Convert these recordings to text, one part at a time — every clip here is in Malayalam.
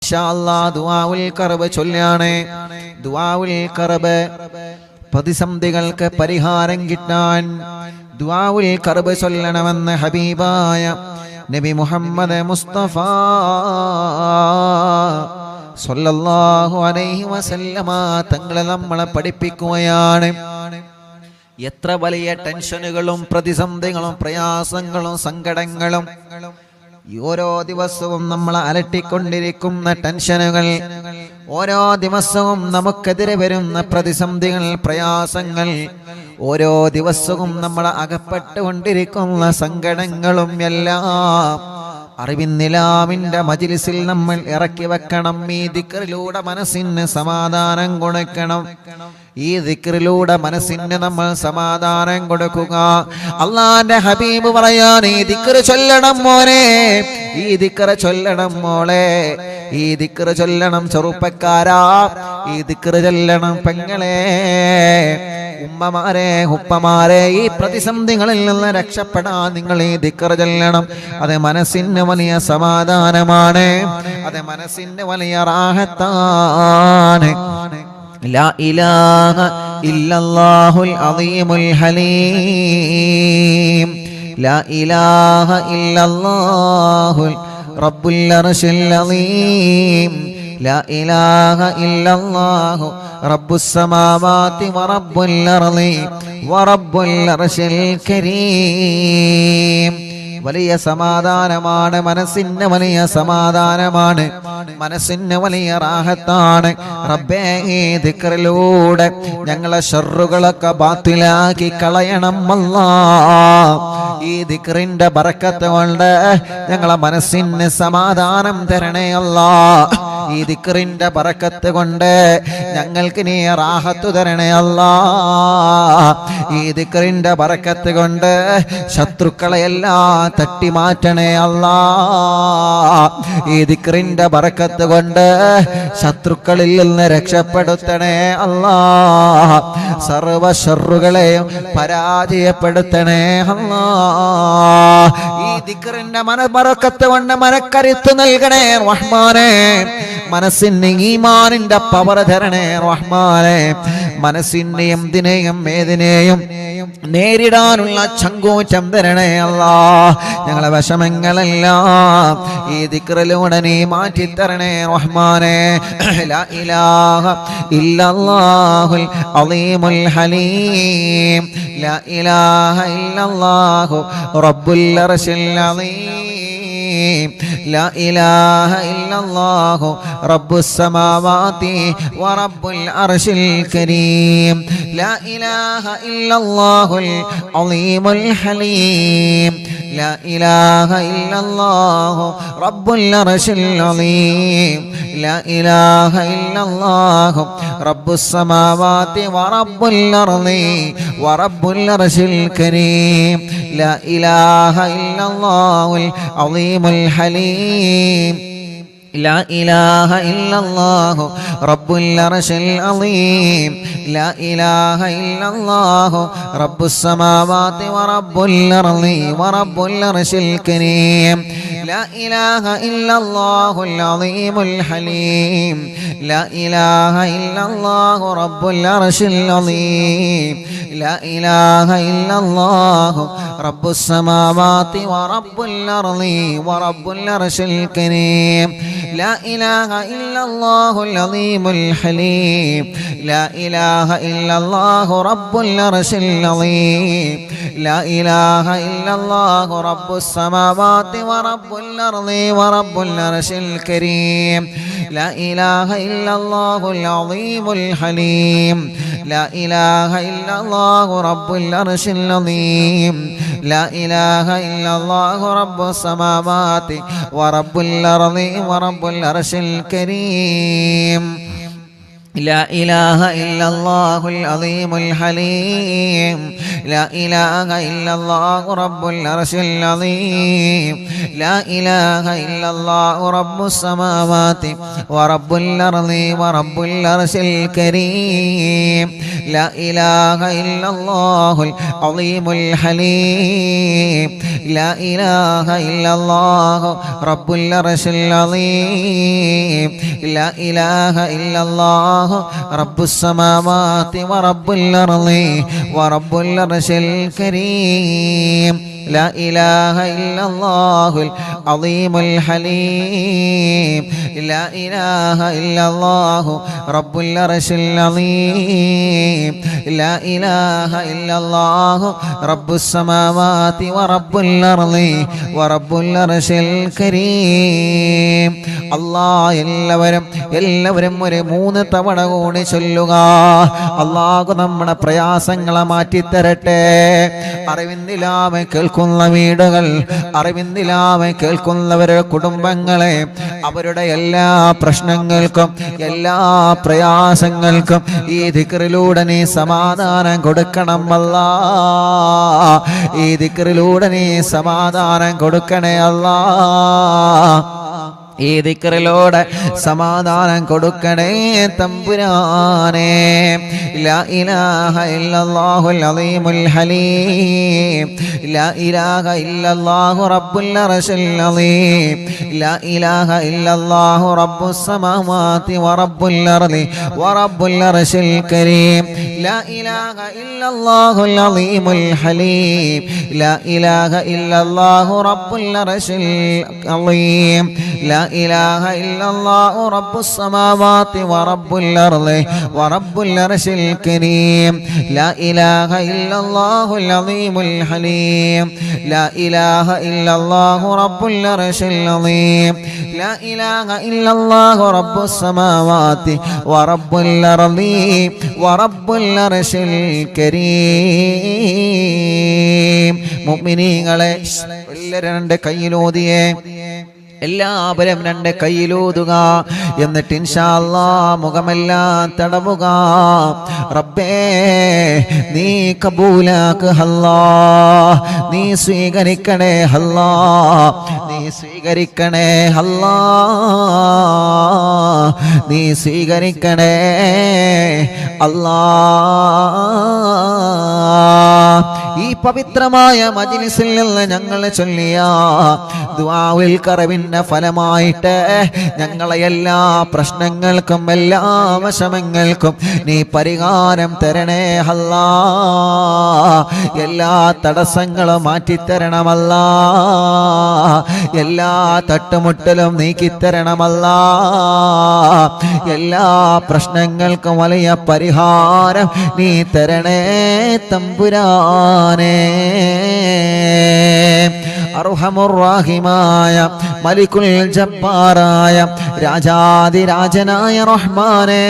ഇൻഷാ അല്ലാഹ് ദുആഉൽ കർബ് ചൊല്ലാണ്. ദുആഉൽ കർബ് പ്രതിസന്ധികൾക്ക് പരിഹാരം കിട്ടാൻ ദുആഉൽ കർബ് ചൊല്ലണമെന്ന് ഹബീബായ നബി മുഹമ്മദ് മുസ്തഫ സ്വല്ലല്ലാഹു അലൈഹി വസല്ലമ തങ്ങളെ നമ്മളെ പഠിപ്പിക്കുകയാണ്. എത്ര വലിയ ടെൻഷനുകളും പ്രതിസന്ധികളും പ്രയാസങ്ങളും സങ്കടങ്ങളും ഓരോ ദിവസവും നമ്മളെ അലട്ടിക്കൊണ്ടിരിക്കുന്ന ടെൻഷനുകൾ, ഓരോ ദിവസവും നമുക്കെതിരെ വരുന്ന പ്രതിസന്ധികൾ, പ്രയാസങ്ങൾ, ഓരോ ദിവസവും നമ്മളെ അകപ്പെട്ടുകൊണ്ടിരിക്കുന്ന സങ്കടങ്ങളും എല്ലാം അറിവിന്നിലാമിന്റെ മജ്‌ലിസിൽ നമ്മൾ ഇറക്കി വെക്കണം. ഈ ദിക്റിലൂടെ മനസ്സിന് സമാധാനം കൊടുക്കണം. ഈ ദിക്റിലൂടെ മനസ്സിന് നമ്മൾ സമാധാനം കൊടുക്കുക. അള്ളാന്റെ ഹബീബ് പറയാൻ, ഈ ദിക്റ് ചൊല്ലണം മോനെ, ഈ ദിക്റ് ചൊല്ലണം മോളെ, ഈ ദിക്റ് ചൊല്ലണം ചെറുപ്പക്കാരാ, ഈ ദിക്റ് ചൊല്ലണം പെങ്ങളെ, ഉമ്മമാരെ, ഉപ്പമാരെ. ഈ പ്രതിസന്ധികളിൽ നിന്ന് രക്ഷപ്പെടാൻ നിങ്ങൾ ഈ ദിക്റ് ചൊല്ലണം. അത് മനസ്സിന് വലിയ സമാധാനമാണ്, അത് മനസ്സിന് വലിയ റാഹത്താണ്. ലാ ഇലാഹ ഇല്ലല്ലാഹുൽ അളീമുൽ ഹലീം, ലാ ഇലാഹ ഇല്ലല്ലാഹുൽ റബ്ബുൽ അർശിൽ അളീം, ലാ ഇലാഹ ഇല്ലല്ലാഹു റബ്ബുസ് സമാവാതി വറബ്ബുൽ അർളി വറബ്ബുൽ അർശിൽ കരീം. വലിയ സമാധാനമാണ്, മനസ്സിന് വലിയ സമാധാനമാണ്, മനസ്സിന് വലിയ റാഹത്താണ്. റബ്ബേ, ഈ ദിക്റിലൂടെ ഞങ്ങളെ ഷർറുകളൊക്കെ ബാത്തിലാക്കി കളയണം അല്ലാഹ്. ഈ ദിക്റിന്റെ ബറക്കത്ത് കൊണ്ട് ഞങ്ങളെ മനസ്സിന് സമാധാനം തരണേ അല്ലാഹ്. ഈ ദിക്റിന്റെ ബറക്കത്ത് കൊണ്ട് ഞങ്ങൾക്ക് നീ റാഹത്ത് തരണേ അല്ലാഹ്. ഈ ദിക്റിന്റെ ബറക്കത്ത് കൊണ്ട് ശത്രുക്കളെല്ലാം തട്ടി മാറ്റണേ അല്ലാഹ്. ഈ ദിക്റിന്റെ ബറക്കത്ത് കൊണ്ട് ശത്രുക്കളിൽ നിന്ന് രക്ഷപ്പെടുത്തണേ അല്ലാഹ്. സർവ ശർറുകളെയും പരാജയപ്പെടുത്തണേ അല്ലാഹ്. ഈ ദിക്റിന്റെ ബറക്കത്ത് കൊണ്ട് മനക്കരുത്ത് നൽകണേ റഹ്മാനേ. മനസ്സിന് ഈമാനിന്റെ പവർ തരണേ റഹ്മാനേ. മനസ്സിന് എന്തിനെയും ഏതിനെയും നേരിടാനുള്ള ചങ്കൂറ്റം തരണേ അല്ലാഹ്. ഞങ്ങളെ വിഷമങ്ങളെല്ലാം ഈ ദിക്റിലൂടെ നീ മാറ്റിത്തരണേ റഹ്മാനേ. ലാ ഇലാഹ ഇല്ലല്ലാഹുൽ അളീമുൽ ഹലീം, ലാ ഇലാഹ ഇല്ലല്ലാഹു റബ്ബുൽ അർശിൽ അളീം, ലാ ഇലാഹ ഇല്ലല്ലാഹു റബ്ബുസ് സമാവാതി വറബ്ബുൽ അർശിൽ കരീം, ലാ ഇലാഹ ഇല്ലല്ലാഹുൽ അളീമുൽ ഹലീം, ലാ ഇലാഹ ഇല്ലല്ലാഹു റബ്ബുൽ അർശിൽ അളീം, ലാ ഇലാഹ ഇല്ലല്ലാഹു റബ്ബുസ് സമാവാതി വറബ്ബുൽ അർളി വറബ്ബുൽ അർശിൽ കരീം, ലാ ഇലാഹ ഇല്ലല്ലാഹുൽ അളീമുൽ ഹലീം, ലാ ഇലാഹ ഇല്ലല്ലാഹു റബ്ബുൽ അർശിൽ അളീം, ലാ ഇലാഹ ഇല്ലല്ലാഹു റബ്ബുസ് സമാവാതി വറബ്ബുൽ അർളി വറബ്ബുൽ അർശിൽ കരീം, ലാ ഇലാഹ ഇല്ലല്ലാഹുൽ അളീമുൽ ഹലീം, ലാ ഇലാഹ ഇല്ലല്ലാഹു റബ്ബുൽ അർശിൽ അളീം, ലാ ഇലാഹ ഇല്ലല്ലാഹു റബ്ബുസ് സമാവാതി വറബ്ബുൽ അർളി വറബ്ബുൽ അർശിൽ കരീം, ലാ ഇലാഹ ഇല്ലല്ലാഹുൽ അളീമുൽ ഹലീം, ലാ ഇലാഹ ഇല്ലല്ലാഹു റബ്ബുൽ അർശിൽ അളീം, ലാ ഇലാഹ ഇല്ലല്ലാഹു റബ്ബുസ് സമാവാതി വറബ്ബുൽ അർളി വറബ്ബുൽ അർശിൽ കരീം, ലാ ഇലാഹ ഇല്ലല്ലാഹുൽ അളീമുൽ ഹലീം, ലാ ഇലാഹ ഇല്ലല്ലാഹു റബ്ബുൽ അർശിൽ അളീം, ലാ ഇലാഹ ഇല്ലല്ലാഹു റബ്ബുസ് സമാവാതി വറബ്ബുൽ അർളി വറബ്ബുൽ അർശിൽ കരീം. لا إله إلا الله العظيم الحليم لا إله إلا الله رب العرش العظيم لا إله إلا الله رب السماوات ورب الأرض ورب العرش الكريم لا إله إلا الله العظيم الحليم لا إله إلا الله رب العرش العظيم لا إله إلا الله رب السماوات ورب الأرض ورب العرش الكريم لا إله إلا الله العظيم الحليم لا إله إلا الله رب العرش العظيم لا إله إلا الله رب السماوات ورب الأرض ورب العرش الكريم അല്ലാഹ് എല്ലാവരും ഒരു 3 തവണ കൂടി ചൊല്ലുക. അല്ലാഹു നമ്മുടെ പ്രയാസങ്ങളെ മാറ്റിത്തരട്ടെ. അറിവിന്ദിലാമെ കേൾക്കുന്ന വീടുകൾ, അറിവിന്ദിലാമെ കേൾക്കുന്നവരുടെ കുടുംബങ്ങളെ, അവരുടെ എല്ലാ പ്രശ്നങ്ങൾക്കും എല്ലാ പ്രയാസങ്ങൾക്കും ഈ ദിക്റിലൂടെ നീ സമാധാനം കൊടുക്കണം അല്ലാഹ്. ഈ ദിക്റിലൂടെ നീ സമാധാനം കൊടുക്കണേ അല്ലാഹ്. ഈ ദിക്റിലൂടെ സമാധാനം കൊടുക്കണേ തമ്പുരാനെ. ലാ ഇലാഹ ഇല്ലല്ലാഹുൽ അളീമുൽ ഹലീം ലാ ഇലാഹ ഇല്ലല്ലാഹു റബ്ബുൽ അർശിൽ അളീം ലാ ഇലാഹ ഇല്ലല്ലാഹു റബ്ബുസ് സമാവാതി വറബ്ബുൽ അർളി വറബ്ബുൽ അർശിൽ കരീം ലാ ഇലാഹ ഇല്ലല്ലാഹുൽ അളീമുൽ ഹലീം ലാ ഇലാഹ ഇല്ലല്ലാഹു റബ്ബുൽ അർശിൽ അളീം ലാ إله إلا الله رب السماوات ورب الأرض ورب العرش الكريم لا إله إلا الله العظيم الحليم لا إله إلا الله رب العرش العظيم لا إله إلا الله رب السماوات ورب الأرض ورب العرش الكريم മുഅ്മിനീങ്ങളെ എല്ലാവരും കയ്യിലോതിയേ എല്ലാവരും 2 കൈയിലൂതുക. എന്നിട്ട് ഇൻഷാ അല്ലാഹ് മുഖമെല്ലാം തടവുക. റബ്ബേ നീ കബൂലാക്ക് അല്ലാഹ്, നീ സ്വീകരിക്കണേ അല്ലാഹ്, നീ സ്വീകരിക്കണേ അല്ലാഹ്, നീ സ്വീകരിക്കണേ അല്ലാഹ്. ഈ പവിത്രമായ മജ്ലിസിൽ നിന്ന് ഞങ്ങൾ ചൊല്ലിയ ദുആഉൽ ഖറവിന്റെ ഫലമായിട്ട് ഞങ്ങളെ എല്ലാ പ്രശ്നങ്ങൾക്കും എല്ലാ വിഷമങ്ങൾക്കും നീ പരിഹാരം തരണേ അല്ലാഹ്. എല്ലാ തടസ്സങ്ങളും മാറ്റിത്തരണമല്ലാഹ്. എല്ലാ തട്ടുമുട്ടലും നീക്കിത്തരണമല്ലാഹ്. എല്ലാ പ്രശ്നങ്ങൾക്കും വലിയ പരിഹാരം നീ തരണേ തമ്പുരാനേ. അർഹമുർ റഹീമായ മലിക്കുൽ ജബ്ബാറായ രാജാതിരാജനായ റഹ്മാനേ,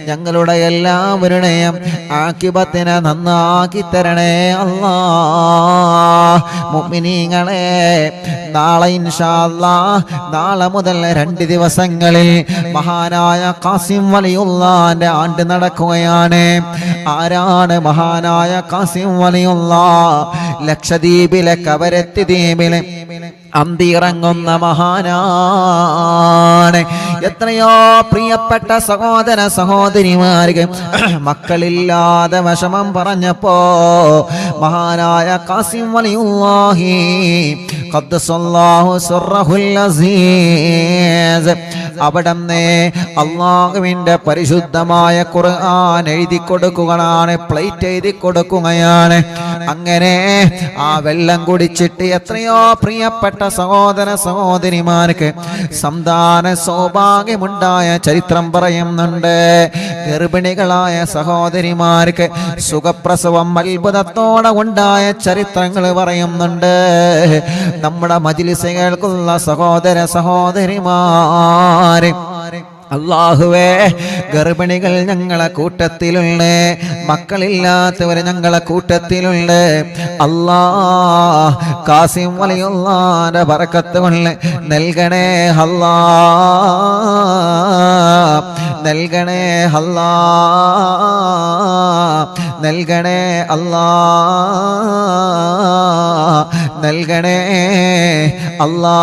ഞങ്ങളുടെ എല്ലാവരുടെയും ആഖിബത്തിനെ നന്നാക്കി തരണേ അല്ലാഹ്. മുഅ്മിനീങ്ങളെ, നാളെ ഇൻഷാ അല്ലാഹ്, നാളെ മുതൽ 2 ദിവസങ്ങളിൽ മഹാനായ ഖാസിം വലിയുള്ളാന്റെ ആണ്ട് നടക്കുകയാണ്. ആരാണ് മഹാനായ ഖാസിം വലിയുള്ളാഹ്? ലക്ഷദ്വീപിലെ കവരത്തി ദ്വീപിലെ അന്തിയിറങ്ങുന്ന മഹാനാണ്. എത്രയോ പ്രിയപ്പെട്ട സഹോദര സഹോദരിമാർക്ക് മക്കളില്ലാതെ വിഷമം പറഞ്ഞപ്പോ മഹാനായ ഖാസിം വലിയുള്ളാഹി ഖദ്ദസല്ലാഹു സിർറഹുൽ അസീസ് അവിടന്നെ അല്ലാഹുവിന്റെ പരിശുദ്ധമായ ഖുർആൻ എഴുതി കൊടുക്കുകയാണ്, പ്ലേറ്റ് എഴുതി കൊടുക്കുകയാണ്. അങ്ങനെ ആ വെള്ളം കുടിച്ചിട്ട് എത്രയോ പ്രിയപ്പെട്ട സഹോദര സഹോദരിമാർക്ക് സന്താന സൗഭാഗ്യമുണ്ടായ ചരിത്രം പറയുന്നുണ്ട്. ഗർഭിണികളായ സഹോദരിമാർക്ക് സുഖപ്രസവം അത്ഭുതത്തോടെ ഉണ്ടായ ചരിത്രങ്ങൾ പറയുന്നുണ്ട്. നമ്മുടെ മജ്ലിസ് കേൾക്കുന്ന സഹോദര സഹോദരിമാരെ, അല്ലാഹുവേ, ഗർഭിണികൾ ഞങ്ങളെ കൂട്ടത്തിലുണ്ട്, മക്കളില്ലാത്തവര് ഞങ്ങളെ കൂട്ടത്തിലുണ്ട്. അല്ലാഹ്, ഖാസിം വലിയുള്ളാന്റെ ബറക്കത്ത് കൊണ്ട് നൽകണേ അല്ലാഹ്. നൽകണേ അല്ലാ, നൽകണേ അല്ലാ, നൽകണേ അല്ലാ.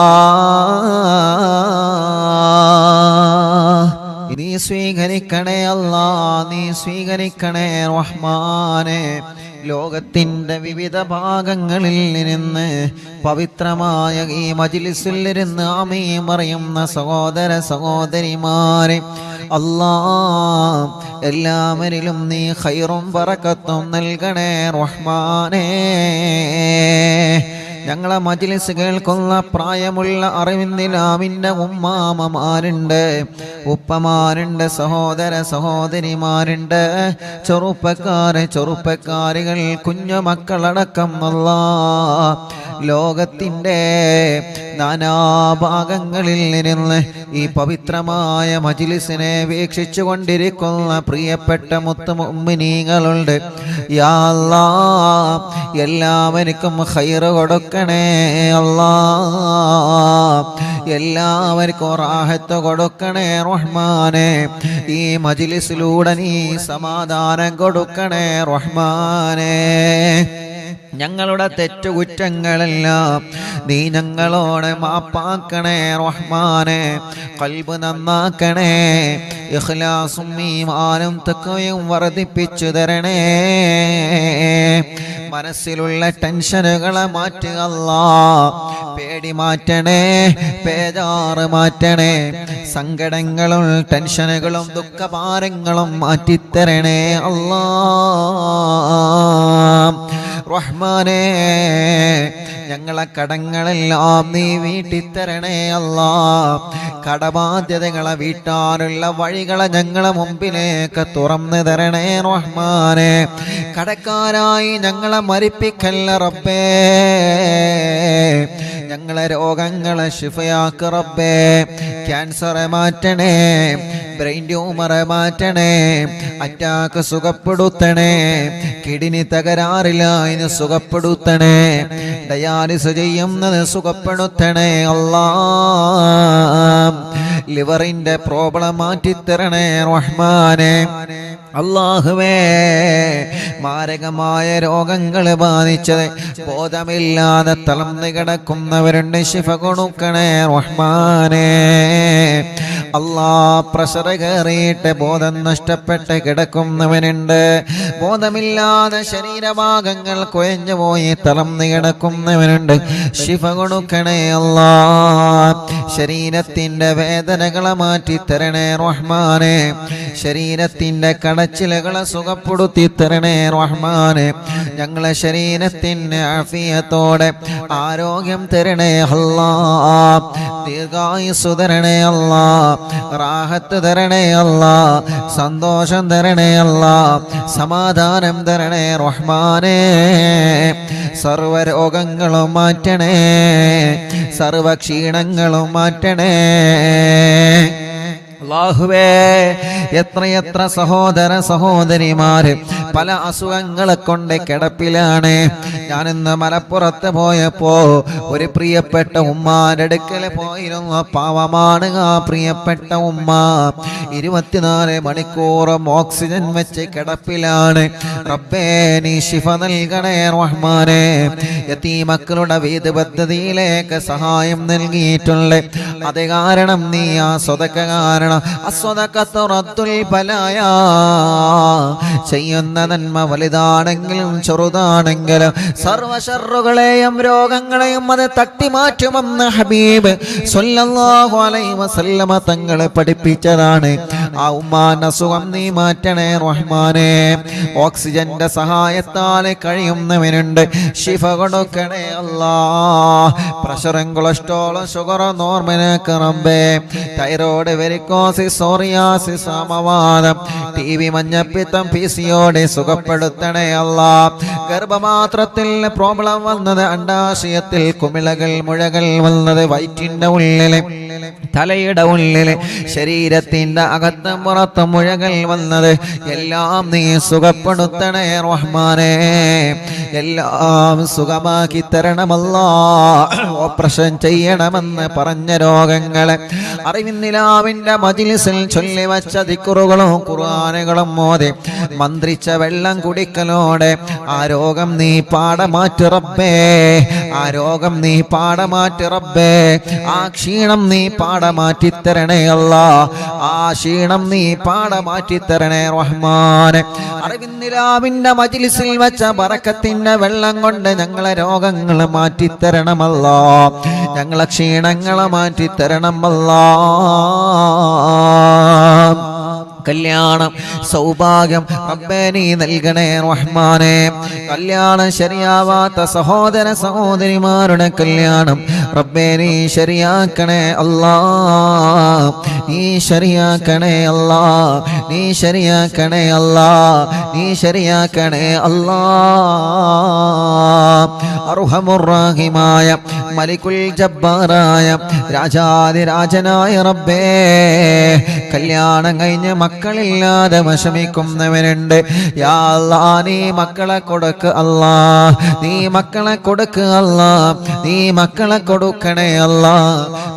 നീ സ്വീകരിക്കണേ അല്ലാ, നീ സ്വീകരിക്കണേ റഹ്മാനെ. ലോകത്തിൻ്റെ വിവിധ ഭാഗങ്ങളിൽ നിന്ന് പവിത്രമായ ഈ മജ്ലിസിലിരുന്ന് ആമീൻ പറയുന്ന സഹോദര സഹോദരിമാരെ അല്ലാ, എല്ലാവരിലും നീ ഖൈറും ബറക്കത്തും നൽകണേ റഹ്മാനേ. ഞങ്ങളെ മജ്ലിസ് കേൾക്കുന്ന പ്രായമുള്ള അറിവിന്ദിലാവിൻ്റെ ഉമ്മാമമാരുണ്ട്, ഉപ്പമാരുണ്ട്, സഹോദര സഹോദരിമാരുണ്ട്, ചെറുപ്പക്കാരികൾ, കുഞ്ഞുമക്കളടക്കം അല്ലാ, ലോകത്തിൻ്റെ നാനാഭാഗങ്ങളിൽ നിന്ന് ഈ പവിത്രമായ മജ്ലിസിനെ വീക്ഷിച്ചു കൊണ്ടിരിക്കുന്ന പ്രിയപ്പെട്ട മുത്തുമുഅ്മിനീങ്ങളുണ്ട്. യാ അല്ലാ, എല്ലാവർക്കും ഖൈറ് കൊടുക്കണേ അല്ലാ, എല്ലാവർക്കും റാഹത്ത് കൊടുക്കണേ റഹ്മാനെ. ഈ മജ്ലിസിലൂടെ നീ സമാധാനം കൊടുക്കണേ റഹ്മാനെ. ഞങ്ങളുടെ തെറ്റുകുറ്റങ്ങളെല്ലാം നീ ഞങ്ങളോട് മാപ്പാക്കണേ റഹ്മാനെ. ഖൽബ് നന്നാക്കണേ, ഇഖ്ലാസും ഈമാനും തഖ്വയും വർദ്ധിപ്പിച്ചു തരണേ. മനസ്സിലുള്ള ടെൻഷനുകളെ മാറ്റുക അല്ലാ, പേടി മാറ്റണേ, ബേജാറ് മാറ്റണേ, സങ്കടങ്ങളും ടെൻഷനുകളും ദുഃഖഭാരങ്ങളും മാറ്റിത്തരണേ അല്ലാ റഹ്മാനേ. ഞങ്ങളെ കടങ്ങളെല്ലാം നീ വീട്ടിത്തരണേ അല്ലാ. കടബാധ്യതകളെ വീട്ടാനുള്ള വഴികളെ ഞങ്ങളെ മുമ്പിലേക്ക് തുറന്നു തരണേ റഹ്മാനെ. കടക്കാരായി ഞങ്ങളെ മരിപ്പിക്കല്ല റബ്ബേ, ഞങ്ങളെ രോഗങ്ങളെ ശിഫയാക്ക് റബ്ബേ. ക്യാൻസറെ മാറ്റണേ, ബ്രെയിൻ ട്യൂമറെ മാറ്റണേ, അറ്റാക്ക് സുഖപ്പെടുത്തണേ, കിഡ്നി തകരാറില്ല അതിന് സുഖപ്പെടുത്തണേ, ഡയാലിസ് ചെയ്യുന്നത് സുഖപ്പെടുത്തണേ അല്ലാ. ലിവറിന്റെ പ്രോബ്ലം മാറ്റിത്തരണേ റഹ്മാനെ. അല്ലാഹുവേ, മാരകമായ രോഗങ്ങൾ ബാധിച്ചത് ബോധമില്ലാതെ തളർന്നു കിടക്കുന്നവരുണ്ട്, ശിഫ കൊടുക്കണേ റഹ്മാനെ. അല്ലാ, പ്രഷർ കയറിയിട്ട് ബോധം നഷ്ടപ്പെട്ട് കിടക്കുന്നവനുണ്ട്, ബോധമില്ലാതെ ശരീരഭാഗങ്ങൾ കൊയഞ്ഞു പോയി തളർന്നു കിടക്കുന്നവനുണ്ട്, ശിഫ കൊടുക്കണേ അല്ലാ. ശരീരത്തിന്റെ വേദനകളെ മാറ്റിത്തരണേ റഹ്മാനെ. ശരീരത്തിന്റെ കടച്ചിലുകളെ സുഖപ്പെടുത്തി തരണേ റഹ്മാനെ. ഞങ്ങളെ ശരീരത്തിന് ആഫിയത്തോടെ ആരോഗ്യം തരണേ അല്ലാ. ദീർഘായുസ്സു തരണേ അല്ലാ, റാഹത്ത് തരണേ അല്ലാ, സന്തോഷം തരണേ അല്ലാ, സമാധാനം തരണേ റഹ്മാനെ. സർവരോഗങ്ങളും മാറ്റണേ, സർവക്ഷീണങ്ങളും മാറ്റണേ അല്ലാഹുവേ. എത്രയെത്ര സഹോദര സഹോദരിമാര് പല അസുഖങ്ങളെ കൊണ്ട് കിടപ്പിലാണ്. ഞാനിന്ന് മലപ്പുറത്ത് പോയപ്പോ ഒരു പ്രിയപ്പെട്ട ഉമ്മാന്റെ അടുക്കൽ പോയിരുന്നു. പാവമാണ് ആ പ്രിയപ്പെട്ട ഉമ്മ. 24 മണിക്കൂറും ഓക്സിജൻ വെച്ച് കിടപ്പിലാണ്. റബ്ബേ, നീ ശിഫ നൽകണേ റഹ്മാനെ. യതീമക്കളുടെ വീട് പദ്ധതിയിലേക്ക് സഹായം നൽകിയിട്ടുണ്ട്. അത് കാരണം നീ ആ സ്വതക്ക കാരണം ചെയ്യുന്ന നന്മ വലുതാണെങ്കിലും ചെറുതാണെങ്കിലും സർവശറുകളെയും രോഗങ്ങളെയും അത് തട്ടിമാറ്റുമെന്ന് ഹബീബ് സ്വല്ലല്ലാഹു അലൈഹി വസല്ലമ തങ്ങളെ പഠിപ്പിച്ചതാണ്. ആ ഉമ്മാന്റെ അസുഖം നീ മാറ്റണേ റഹ്മാനെ. ഓക്സിജന്റെ സഹായത്താൽ കഴിയുന്നവനുണ്ട്, ശിഫ കൊടുക്കണേ അല്ലാ. പ്രഷറും കൊളസ്ട്രോളും ഷുഗറും നോർമലാക്ക് റബ്ബേ. തൈറോയ്ഡ്, വെരിക്കോസിസ്, സോറിയാസിസ്, സമവാദം, ടിബി, മഞ്ഞപ്പിത്തം, പിസിയോടി സുഖപ്പെടുത്തണേ അല്ലാ. ഗർഭപാത്രത്തിൽ പ്രോബ്ലം വന്നത്, അണ്ടാശയത്തിൽ കുമിളകൾ മുഴകൾ വന്നത്, വയറ്റിന്റെ ഉള്ളില് തലയുടെ ഉള്ളില് ശരീരത്തിന്റെ അകത്തും പുറത്തും മുഴകൾ വന്നത് എല്ലാം നീ സുഖപ്പെടുത്തണേ റഹ്മാനേ. എല്ലാം സുഖമാക്കി തരണമല്ലാ. ഓപ്പറേഷൻ ചെയ്യണമെന്ന് പറഞ്ഞ രോഗങ്ങളെ അറിവിന്നിലാവിന്റെ മജ്‌ലിസിൽ ചൊല്ലിവച്ച ദിക്റുകളും ഖുർആനുകളും മോദി മന്ത്രിച്ച വെള്ളം കുടിക്കലോടെ ആ രോഗം നീ പാടമാറ്റി റബ്ബേ. ആ രോഗം നീ പാടമാറ്റി റബ്ബേ. ആ ക്ഷീണം നീ പാടമാറ്റി തരണേ അല്ലാ. ആ ക്ഷീണം നീ പാടമാറ്റി തരണേ റഹ്മാനെ. അറിവിന്നിലാവിന്റെ മജ്‌ലിസിൽ വെച്ച ബറക്കത്തിന്റെ വെള്ളം കൊണ്ട് ഞങ്ങളെ രോഗങ്ങൾ മാറ്റിത്തരണമല്ലാ. ഞങ്ങളെ ക്ഷീണങ്ങളെ മാറ്റിത്തരണമല്ലാ. കല്യാണം സൗഭാഗ്യം റബ്ബേ നീ നൽകണേ റഹ്മാനെ. കല്യാണം ശരിയാവാത്ത സഹോദര സഹോദരിമാരുടെ കല്യാണം റബ്ബേ നീ ശരിയാക്കണേ അല്ലാ. നീ ശരിയാക്കണേ അല്ലാ. നീ ശരിയാക്കണേ അല്ലാ. നീ ശരിയാക്കണേ അല്ലാ. അർഹമുർ റഹീമായ മലിക്കുൽ ജബ്ബാറായ രാജാതിരാജനായ റബ്ബേ, കല്യാണം കഴിഞ്ഞ് മക്കളില്ലാതെ വിഷമിക്കുന്നവരുണ്ട്. യാ അല്ലാ, നീ മക്കളെ കൊടുക്ക് അല്ലാ. നീ മക്കളെ കൊടുക്ക് അല്ലാ. നീ മക്കളെ കൊടുക്കണേ അല്ലാ.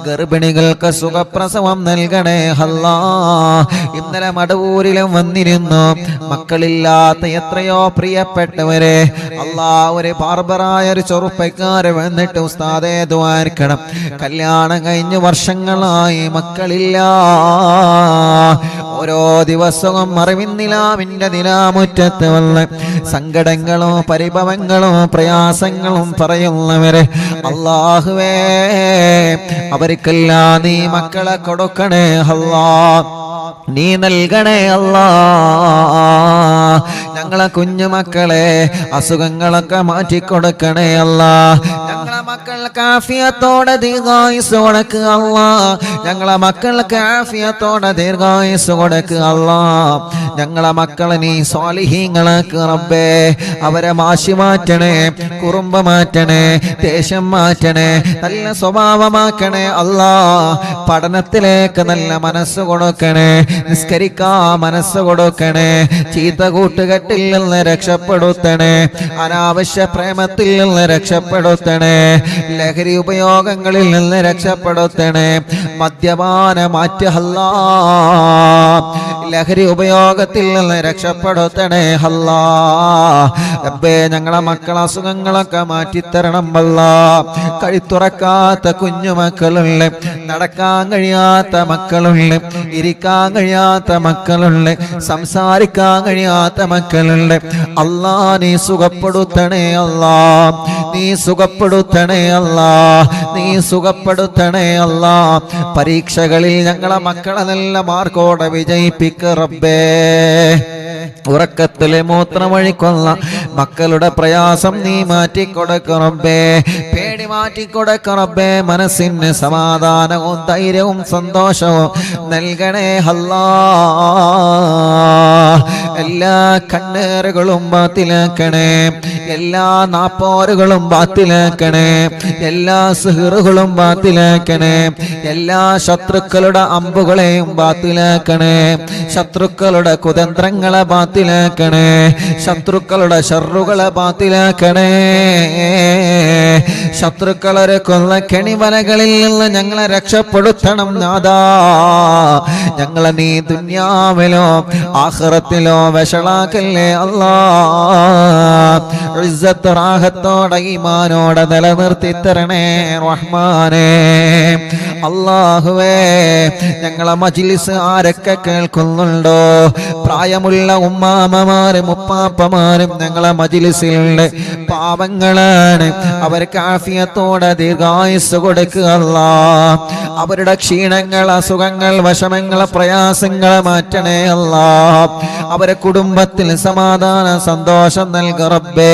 ഗർഭിണികൾക്ക് സുഖപ്രസവം നൽകണേ അല്ലാ. ഇന്നലെ മടവൂരിലും വന്നിരുന്നു മക്കളില്ലാത്ത എത്രയോ പ്രിയപ്പെട്ടവരെ. അല്ലാ, ഒരു ബാർബറായ ഒരു ചെറുപ്പക്കാരൻ വന്നിട്ട് ഉസ്താദേ ദുആർക്കണം, കല്യാണം കഴിഞ്ഞ് വർഷങ്ങളായി മക്കളില്ല. ഓരോ ദിവസവും അറിവിന്നിലാവിന്റെ നിലാമുറ്റത്ത് വന്ന് സങ്കടങ്ങളും പരിഭവങ്ങളും പ്രയാസങ്ങളും പറയുന്നവരെ അല്ലാഹുവേ, അവർക്കെല്ലാം നീ മക്കളെ കൊടുക്കണേ അല്ലാ. നീ നൽകണേ അല്ലാ. ഞങ്ങളെ കുഞ്ഞുമക്കളെ അസുഖങ്ങളൊക്കെ മാറ്റിക്കൊടുക്കണേ അല്ലാ. ഞങ്ങളെ മക്കൾക്ക് ആഫിയത്തോടെ ദീർഘായുസ് കൊടുക്കുക അല്ലാ. ഞങ്ങളെ മക്കൾക്ക് ആഫിയത്തോടെ ദീർഘായുസ് കൊടുക്കുക അല്ലാ. ഞങ്ങളെ മക്കളെ നീ സ്വാലിഹീങ്ങളാക്ക് റബ്ബേ. അവരെ മാശി മാറ്റണേ, കുറുമ്പ് മാറ്റണേ, ദേഷ്യം മാറ്റണേ, നല്ല സ്വഭാവമാക്കണേ അല്ലാ. പഠനത്തിലേക്ക് നല്ല മനസ്സ് കൊടുക്കണേ, നിസ്കരിക്കാ മനസ്സ് കൊടുക്കണേ, ചീത്ത കൂട്ടുകെട്ടിൽ നിന്ന് രക്ഷപ്പെടുത്തണേ, അനാവശ്യ പ്രേമത്തിൽ നിന്ന് രക്ഷപ്പെടുത്തണേ, ലഹരി ഉപയോഗങ്ങളിൽ നിന്ന് രക്ഷപ്പെടുത്തണേ, മദ്യപാന മാറ്റഹല്ലാ, ലഹരി ഉപയോഗത്തിൽ നിന്ന് രക്ഷപ്പെടുത്തണേ അല്ലാ. റബ്ബേ, ഞങ്ങളെ മക്കളെ അസുഖങ്ങളൊക്കെ മാറ്റിത്തരണം അല്ലാ. കഴുത്തുറക്കാത്ത കുഞ്ഞുമക്കളുണ്ട്, നടക്കാൻ കഴിയാത്ത മക്കളുണ്ട്, ഇരിക്കാൻ കഴിയാത്ത മക്കളുണ്ട്, സംസാരിക്കാൻ കഴിയാത്ത മക്കളുണ്ട്. അല്ലാ, നീ സുഖപ്പെടുത്തണേ അല്ലാ. നീ സുഖപ്പെടുത്തണേ അല്ലാ. നീ സുഖപ്പെടുത്തണേ അല്ലാ. പരീക്ഷകളിൽ ഞങ്ങളെ മക്കളെ നല്ല മാർക്കോടെ വിജയിപ്പിക്ക റബ്ബേ. ഉറക്കത്തിലെ മൂത്രമൊഴിക്കൊള്ള മക്കളുടെ പ്രയാസം നീ മാറ്റിക്കൊടുക്ക റബ്ബേ. പേടി മാറ്റിക്കൊടുക്ക റബ്ബേ. മനസ്സിന് സമാധാനവും ധൈര്യവും സന്തോഷവും നൽകണേ അല്ലാ. എല്ലാ കണ്ണേറുകളും ബാത്തിലാക്കണേ, എല്ലാ നാപ്പോറുകളും ബാത്തിലാക്കണേ, എല്ലാ സിഹറുകളും ബാത്തിലാക്കണേ, എല്ലാ ശത്രുക്കളുടെ അമ്പുകളെയും ബാത്തിലാക്കണേ, ശത്രുക്കളുടെ കുതന്ത്രങ്ങളെ ബാത്തിലാക്കണേ, ശത്രുക്കളുടെ ഷർറുകളെ ബാത്തിലാക്കണേ. ശത്രുക്കളെ കൊന്ന കെണിവലകളിൽ നിന്ന് ഞങ്ങളെ രക്ഷപ്പെടുത്തണം നാഥാ. ഞങ്ങളെ നീ ദുനിയാവിലോ ആഖിറത്തിലോ വഷളാക്കല്ലേ അല്ലാ. ഇസ്സത്ത് റാഹത്തോടെ ഈമാനോടെ നിലനിർത്തി തരണേ റഹ്മാനേ. അല്ലാഹുവേ, ഞങ്ങളെ മജ്‌ലിസ് ആരൊക്കെ കേൾക്കുന്നുണ്ടോ, പ്രായമുള്ള ഉമ്മാമ്മമാരും ഉപ്പാപ്പമാരും ഞങ്ങളെ മജ്‌ലിസിലുള്ള പാവങ്ങളാണ്. അവർക്ക് ആഫിയത്തോടെ ദീർഘായുസ് കൊടുക്കുക അല്ലാ. അവരുടെ ക്ഷീണങ്ങൾ, അസുഖങ്ങൾ, വിഷമങ്ങൾ, പ്രയാസങ്ങൾ മാറ്റണേ അല്ലാ. അവരെ കുടുംബത്തിൽ സമാധാന സന്തോഷം നൽക റബ്ബേ.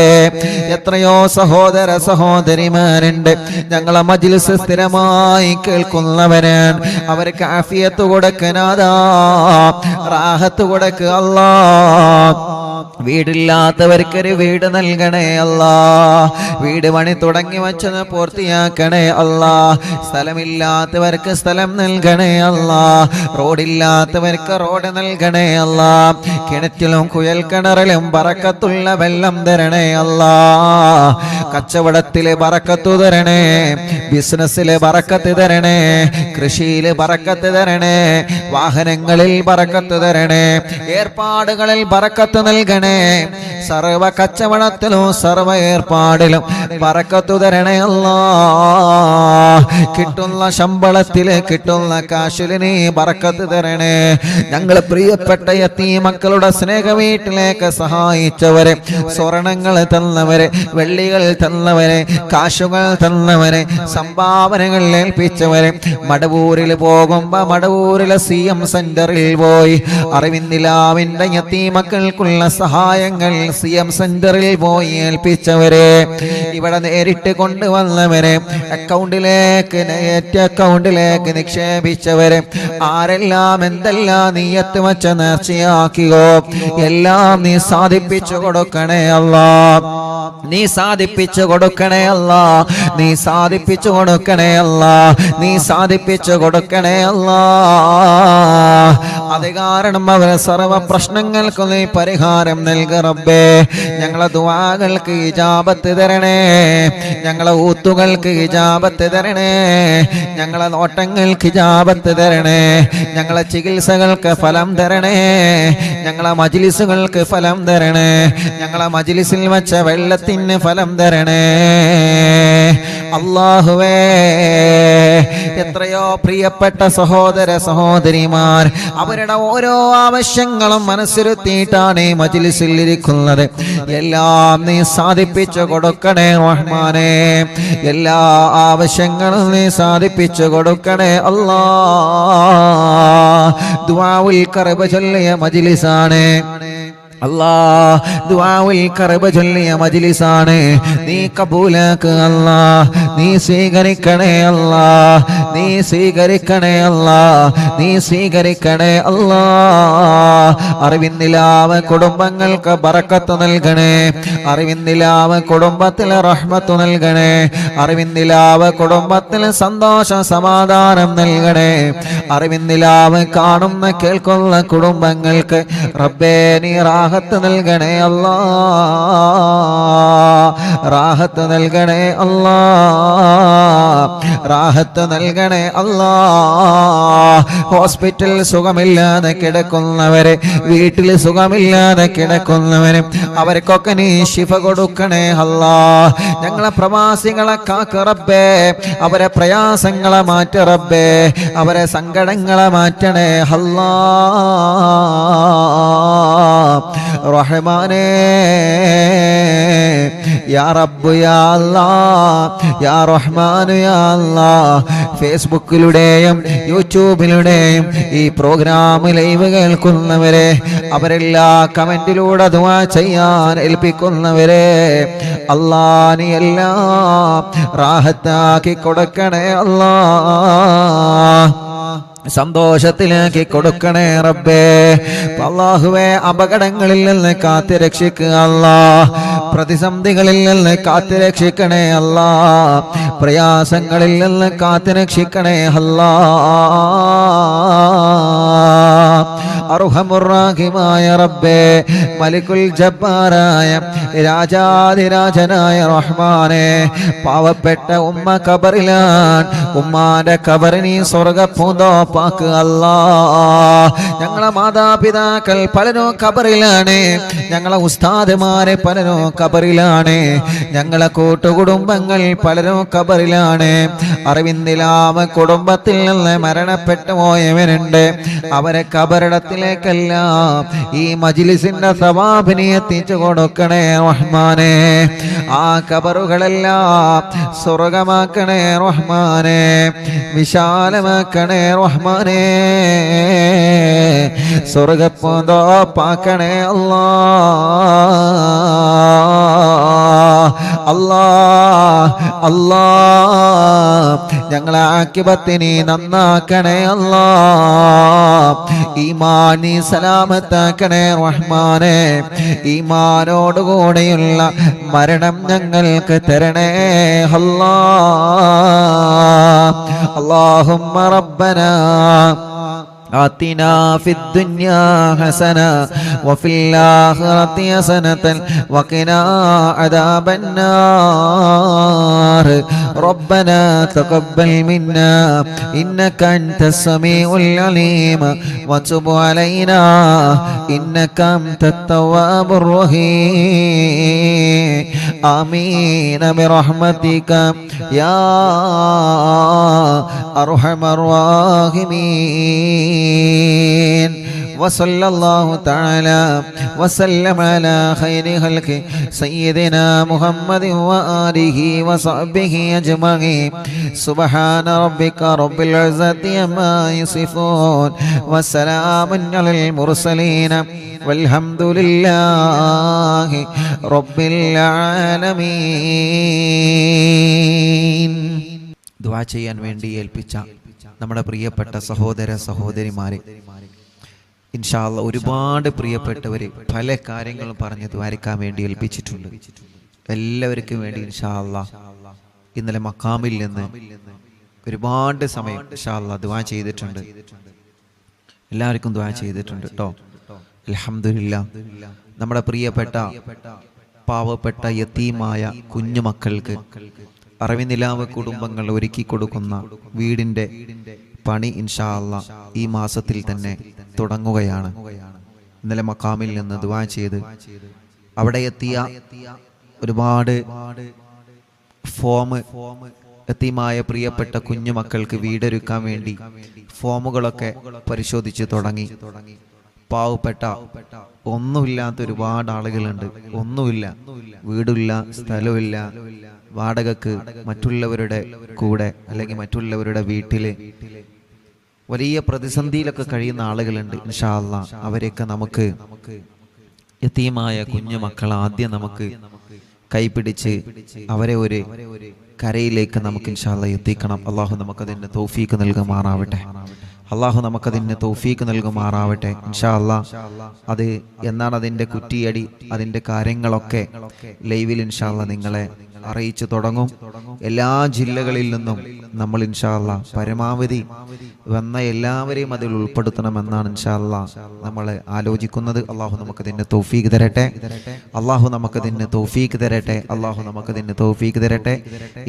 എത്രയോ സഹോദര സഹോദരിമാരുണ്ട് ഞങ്ങളെ മജ്‌ലിസ് സ്ഥിരമായി കേൾക്കുന്നവരാണ്. അവർക്ക് ആഫിയത്ത് കൊടുക്കനാദാ, റാഹത്ത് കൊടുക്കുക അല്ലാ. വീടില്ലാത്തവർക്കൊരു വീട് നൽകണേ അല്ലാ. വീട് പണി തുടങ്ങി വച്ചത് പൂർത്തിയാക്കണേ അല്ലാ. സ്ഥലമില്ലാത്തവർക്ക് സ്ഥലം നൽകണേ അല്ലാ. റോഡില്ലാത്തവർക്ക് റോഡ് നൽകണേ അല്ലാ. കിണറ്റിലും കുഴൽ കിണറിലും ബറക്കത്തുള്ള വെള്ളം തരണേ അല്ലാ. കച്ചവടത്തില് ബറക്കത്തു തരണേ, ബിസിനസ്സില് ബറക്കത്ത് തരണേ, കൃഷിയില് ബറക്കത്ത് തരണേ, വാഹനങ്ങളിൽ ബറക്കത്ത് തരണേ, ഏർപ്പാടുകളിൽ ബറക്കത്ത് നൽകണേ. സർവ കച്ചവടത്തിലും സർവ ഏർപ്പാടിലും ബറക്കത്തു തരണേ അല്ലാ. കിട്ടുന്ന ശമ്പളത്തില് കിട്ടുന്ന കാശില് നീ ബറക്കത്ത് തരണേ. ഞങ്ങൾ പ്രിയപ്പെട്ട യതീമക്കളുടെ സ്നേഹ വീട്ടിലേക്ക് സഹായിച്ചവരെ, സ്വർണങ്ങൾ തന്നവരെ, വെള്ളികൾ തന്നവരെ, കാശുകൾ തന്നവരെ, സംഭാവനകൾ ഏൽപ്പിച്ചവരെ, മടവൂരിൽ പോകുമ്പോ മടവൂരിലെ CM സെന്ററിൽ പോയി അറിവിന്ദിലാവിന്റെ യതീമക്കൾക്കുള്ള സഹായങ്ങൾ CM സെന്ററിൽ പോയി ഏൽപ്പിച്ചവരെ, ഇവിടെ നേരിട്ട് കൊണ്ടുവന്നവരെ, അക്കൗണ്ടിലേക്ക് നിക്ഷേപിച്ചവരെ, ആരെല്ലാം എന്തെല്ലാം നീയത്ത് വച്ച നേർച്ചയാക്കിയോ എല്ലാം നീ സാധിപ്പിച്ചു കൊടുക്കണേ അല്ലാ. നീ സാധിപ്പിച്ചു കൊടുക്കണേ അല്ലാ. നീ സാധിപ്പിച്ചു കൊടുക്കണേ അല്ലാ. നീ സാധിപ്പിച്ചു കൊടുക്കണേ അല്ലാ. അത് കാരണം അവരെ സർവ പ്രശ്നങ്ങൾക്കും നീ പരിഹാരം നൽക റബ്ബേ. ഞങ്ങളെ ദുആകൾക്ക് ഇജാബത്ത് തരണേ. ഞങ്ങളെ ഊത്തുകൾക്ക് ഇജാബത്ത് തരണേ. ഞങ്ങളെ നോട്ടങ്ങൾക്ക് ഇജാബത്ത് തരണേ. ഞങ്ങളെ ചികിത്സകൾക്ക് ഫലം തരണേ. ഞങ്ങളെ മജ്ലിസുകൾക്ക് ഫലം തരണേ. ഞങ്ങളെ മജ്ലിസിൽ വെച്ച വെള്ളത്തിന് ഫലം തരണേ അല്ലാഹുവേ. എത്രയോ പ്രിയപ്പെട്ട സഹോദര സഹോദരിമാർ അവരുടെ ഓരോ ആവശ്യങ്ങളും മനസ്സിരുത്തിയിട്ടാണ് ഈ മജ്ലിസിൽ ഇരിക്കുന്നത്. എല്ലാം നീ സാധിപ്പിച്ചു കൊടുക്കണേ റഹ്മാനേ. എല്ലാ ആവശ്യങ്ങളും നീ സാധിപ്പിച്ചു കൊടുക്കണേ അല്ലാ. ദുആഉൽ കർബ ചൊല്ലിയ മജ്ലിസാണ് അല്ലാ. ദുആഉൽ കർബ ചൊല്ലിയ മജ്ലിസാണ്. നീ കബൂലാക്ക് അല്ലാ. നീ സ്വീകരിക്കണേ അല്ലാ. നീ സ്വീകരിക്കണേ അല്ലാ. നീ സ്വീകരിക്കണേ അല്ലാ. അറിവിന്ദിലാവ് കുടുംബങ്ങൾക്ക് ബറക്കത്ത് നൽകണേ. അറിവിന്ദിലാവ് കുടുംബത്തിൽ റഹ്മത്ത് നൽകണേ. അറിവിന്ദിലാവ് കുടുംബത്തിൽ സന്തോഷ സമാധാനം നൽകണേ. അറിവിന്ദിലാവ് കാണുന്ന കേൾക്കുന്ന കുടുംബങ്ങൾക്ക് റബ്ബേ നീ റാഹത്ത് നൽകണേ അല്ലാ. റാഹത്ത് നൽകണേ അല്ലാ. റാഹത്ത് നൽകണേ അല്ലാ. ഹോസ്പിറ്റൽ സുഖമില്ലാതെ കിടക്കുന്നവരെ, വീട്ടിൽ സുഖമില്ലാതെ കിടക്കുന്നവരെ അവർക്കൊക്കെ നീ ശിഫ കൊടുക്കണേ അല്ലാ. ഞങ്ങളെ പ്രവാസികളെ കാക്ക് റബ്ബേ. അവരെ പ്രയാസങ്ങളെ മാറ്റ റബ്ബേ. അവരെ സങ്കടങ്ങളെ മാറ്റണേ അല്ലാ. റഹ്മാനേ യാ റബ്ബ് യാ അല്ലാഹ് യാ റഹ്മാൻ യാ അല്ലാഹ്. ഫേസ്ബുക്കിലൂടെയും യൂട്യൂബിലൂടെയും ഈ പ്രോഗ്രാം ലൈവ് കേൾക്കുന്നവരെ, അവരെല്ലാ കമന്റിലൂടെ ദുആ ചെയ്യാൻ ഏൽപ്പിക്കുന്നവരെ അല്ലാ നീ എല്ലാം റാഹത്താക്കി കൊടുക്കണേ അല്ലാ. സന്തോഷത്തിലേക്ക് കൊടുക്കണേ റബ്ബേ. അല്ലാഹുവേ അപകടങ്ങളിൽ നിന്ന് കാത്ത് രക്ഷിക്കുക അല്ലാ. പ്രതിസന്ധികളിൽ നിന്ന് കാത്ത് രക്ഷിക്കണേ അല്ലാ. പ്രയാസങ്ങളിൽ നിന്ന് കാത്ത് രക്ഷിക്കണേ അല്ലാ. അർഹമുർ-റഹീമായ റബ്ബേ, മലിക്കുൽ ജബ്ബാറായ രാജാധിരാജനായ റഹ്മാനെ, പാവപ്പെട്ട ഉമ്മ ഖബറിലാൻ. ഉമ്മാന്റെ ഖബറിനെ സ്വർഗ്ഗപൂന്തോപ്പാക്ക് അല്ലാ. ഞങ്ങളെ മാതാപിതാക്കൾ പലരും ഖബറിലാണ്. ഞങ്ങളെ ഉസ്താദുമാരെ പലരും ഖബറിലാണ്. ഞങ്ങളെ കൂട്ടുകുടുംബങ്ങൾ പലരും ഖബറിലാണ്. അറിവിന്ദിലാമ കുടുംബത്തിൽ നിന്ന് മരണപ്പെട്ടു പോയവരുണ്ട്. അവരെ ഖബറിടത്തിലേക്കെല്ലാം ഈ മജ്ലിസിന്റെ സവാബിനെ എത്തിച്ചു കൊടുക്കണേ റഹ്മാനെ. ആ ഖബറുകളെല്ലാം സ്വർഗമാക്കണേ റഹ്മാനെ. വിശാലമാക്കണേ റഹ്മാനെ. സ്വർഗപ്പൂന്തോപ്പാക്കണേ അല്ലാ. അല്ലാ അല്ലാ ഞങ്ങളെ ആക്കിബത്തിനെ നന്നാക്കണേ അല്ലാ. ഈമാനി സലാമത്താക്കണേ റഹ്മാനെ. ഈമാനോടുകൂടെയുള്ള മരണം ഞങ്ങൾക്ക് തരണേ അല്ലാഹുമ്മ റബ്ബനാ آتنا في الدنيا حسنة وفي الآخرة حسنة وقنا عذاب النار ربنا تقبل منا إنك أنت السميع العليم وتب علينا إنك أنت التواب الرحيم آمين برحمتك يا أرحم الراحمين. وصلى الله تعالى وسلم على خير خلق سيدنا محمد وآله وصحبه أجمعين. سبحان ربك رب العزة عما يصفون وسلام على المرسلين والحمد لله رب العالمين. ദുആ ചെയ്യാൻ വേണ്ടി ഏൽപ്പിച്ച നമ്മുടെ പ്രിയപ്പെട്ട സഹോദര സഹോദരിമാരെ, ഇൻഷാ അല്ലാഹ് ഒരുപാട് പ്രിയപ്പെട്ടവര് പല കാര്യങ്ങളും പറഞ്ഞ് ദ്വാരക്കാൻ വേണ്ടി ഏൽപ്പിച്ചിട്ടുണ്ട്. എല്ലാവർക്കും വേണ്ടി ഇൻഷാ അല്ലാഹ് ഇന്നലെ മക്കാമിൽ നിന്ന് ഒരുപാട് സമയം ഇൻഷാ അല്ലാഹ് ദുആ ചെയ്തിട്ടുണ്ട്. എല്ലാവർക്കും ദുആ ചെയ്തിട്ടുണ്ട് കേട്ടോ. അൽഹംദുലില്ലാഹ്. നമ്മുടെ പ്രിയപ്പെട്ട പാവപ്പെട്ട യതീമായ കുഞ്ഞു മക്കൾക്ക് അറിവിനിലാവ് കുടുംബങ്ങൾ ഒരുക്കി കൊടുക്കുന്ന വീടിന്റെ പണി ഇൻഷാ അല്ലാഹ് ഈ മാസത്തിൽ തന്നെ തുടങ്ങുകയാണ്. ഇന്നലെ മക്കാമിൽ നിന്ന് ദുആ ചെയ്ത് അവിടെ എത്തിയ ഒരുപാട് ഫോം യതീമായ പ്രിയപ്പെട്ട കുഞ്ഞു മക്കൾക്ക് വീടൊരുക്കാൻ വേണ്ടി ഫോമുകളൊക്കെ പരിശോധിച്ച് തുടങ്ങി. പാവപ്പെട്ട ഒന്നുമില്ലാത്ത ഒരുപാട് ആളുകളുണ്ട്. ഒന്നുമില്ല, വീടില്ല, സ്ഥലമില്ല, വാടകക്ക് മറ്റുള്ളവരുടെ കൂടെ അല്ലെങ്കിൽ മറ്റുള്ളവരുടെ വീട്ടില് വലിയ പ്രതിസന്ധിയിലൊക്കെ കഴിയുന്ന ആളുകളുണ്ട്. ഇൻഷാ അല്ലാഹ് അവരെയൊക്കെ നമുക്ക് യതീമായ കുഞ്ഞു മക്കൾ ആദ്യം നമുക്ക് കൈപിടിച്ച് അവരെ ഒരു കരയിലേക്ക് നമുക്ക് ഇൻഷാ അല്ലാഹ് എത്തിക്കണം. അള്ളാഹു നമുക്കതിന് തൗഫീക്ക് നൽകുമാറാവട്ടെ. അള്ളാഹു നമുക്കതിന് തൗഫീക്ക് നൽകുമാറാവട്ടെ ഇൻഷാ അല്ലാഹ്. അത് എന്നാണ് അതിൻ്റെ കുറ്റിയടി, അതിൻ്റെ കാര്യങ്ങളൊക്കെ ലൈവിൽ ഇൻഷാ അല്ലാഹ് നിങ്ങളെ അറിയിച്ചു തുടങ്ങും. എല്ലാ ജില്ലകളിൽ നിന്നും നമ്മൾ ഇൻഷാ അല്ലാഹ് പരമാവധി വന്ന എല്ലാവരെയും അതിൽ ഉൾപ്പെടുത്തണമെന്നാണ് ഇൻഷാ അല്ലാഹ് നമ്മൾ ആലോചിക്കുന്നത്. അള്ളാഹു നമുക്കതിന് തൗഫീക്ക് തരട്ടെ. അള്ളാഹു നമുക്കതിന് തൗഫീക്ക് തരട്ടെ. അള്ളാഹു നമുക്കതിന് തൗഫീക്ക് തരട്ടെ.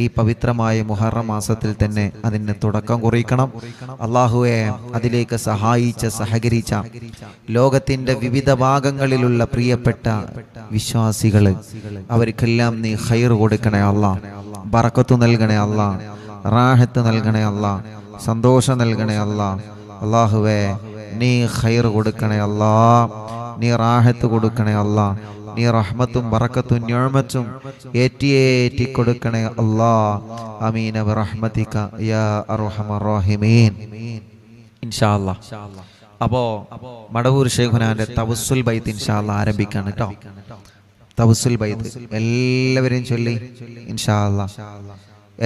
ഈ പവിത്രമായ മുഹറം മാസത്തിൽ തന്നെ അതിന് തുടക്കം കുറിക്കണം. അള്ളാഹുവെ അതിലേക്ക് സഹായിച്ച സഹകരിച്ച ലോകത്തിന്റെ വിവിധ ഭാഗങ്ങളിലുള്ള പ്രിയപ്പെട്ട വിശ്വാസികള് അവർക്കെല്ലാം നീ ഖൈർ കൊടുക്കണേ അല്ലാഹ്, ബറക്കത്ത് നൽകണേ അല്ലാഹ്, റാഹത്ത് നൽകണേ അല്ലാഹ്, സന്തോഷം നൽകണേ അല്ലാഹ്. അല്ലാഹുവേ നീ ഖൈർ കൊടുക്കണേ അല്ലാഹ്, നീ റാഹത്ത് കൊടുക്കണേ അല്ലാഹ്, നീ റഹ്മത്തും ബറക്കത്തും നിഅമത്തും ഏറ്റി കൊടുക്കണേ അല്ലാഹ്. ആമീന ബിറഹ്മതിക യാ അർഹമർ റഹീമീൻ. ഇൻഷാ അല്ലാഹ്. അപ്പോ മടവൂർ ശൈഖുനാന്റെ തവസ്സുൽ ബൈത്ത് ഇൻഷാ അല്ലാഹ് ആരംഭിക്കാണ് കേട്ടോ. തവസ്സുൽ ബൈത്ത് എല്ലാവരും ചൊല്ലി ഇൻഷാ അല്ലാഹ്.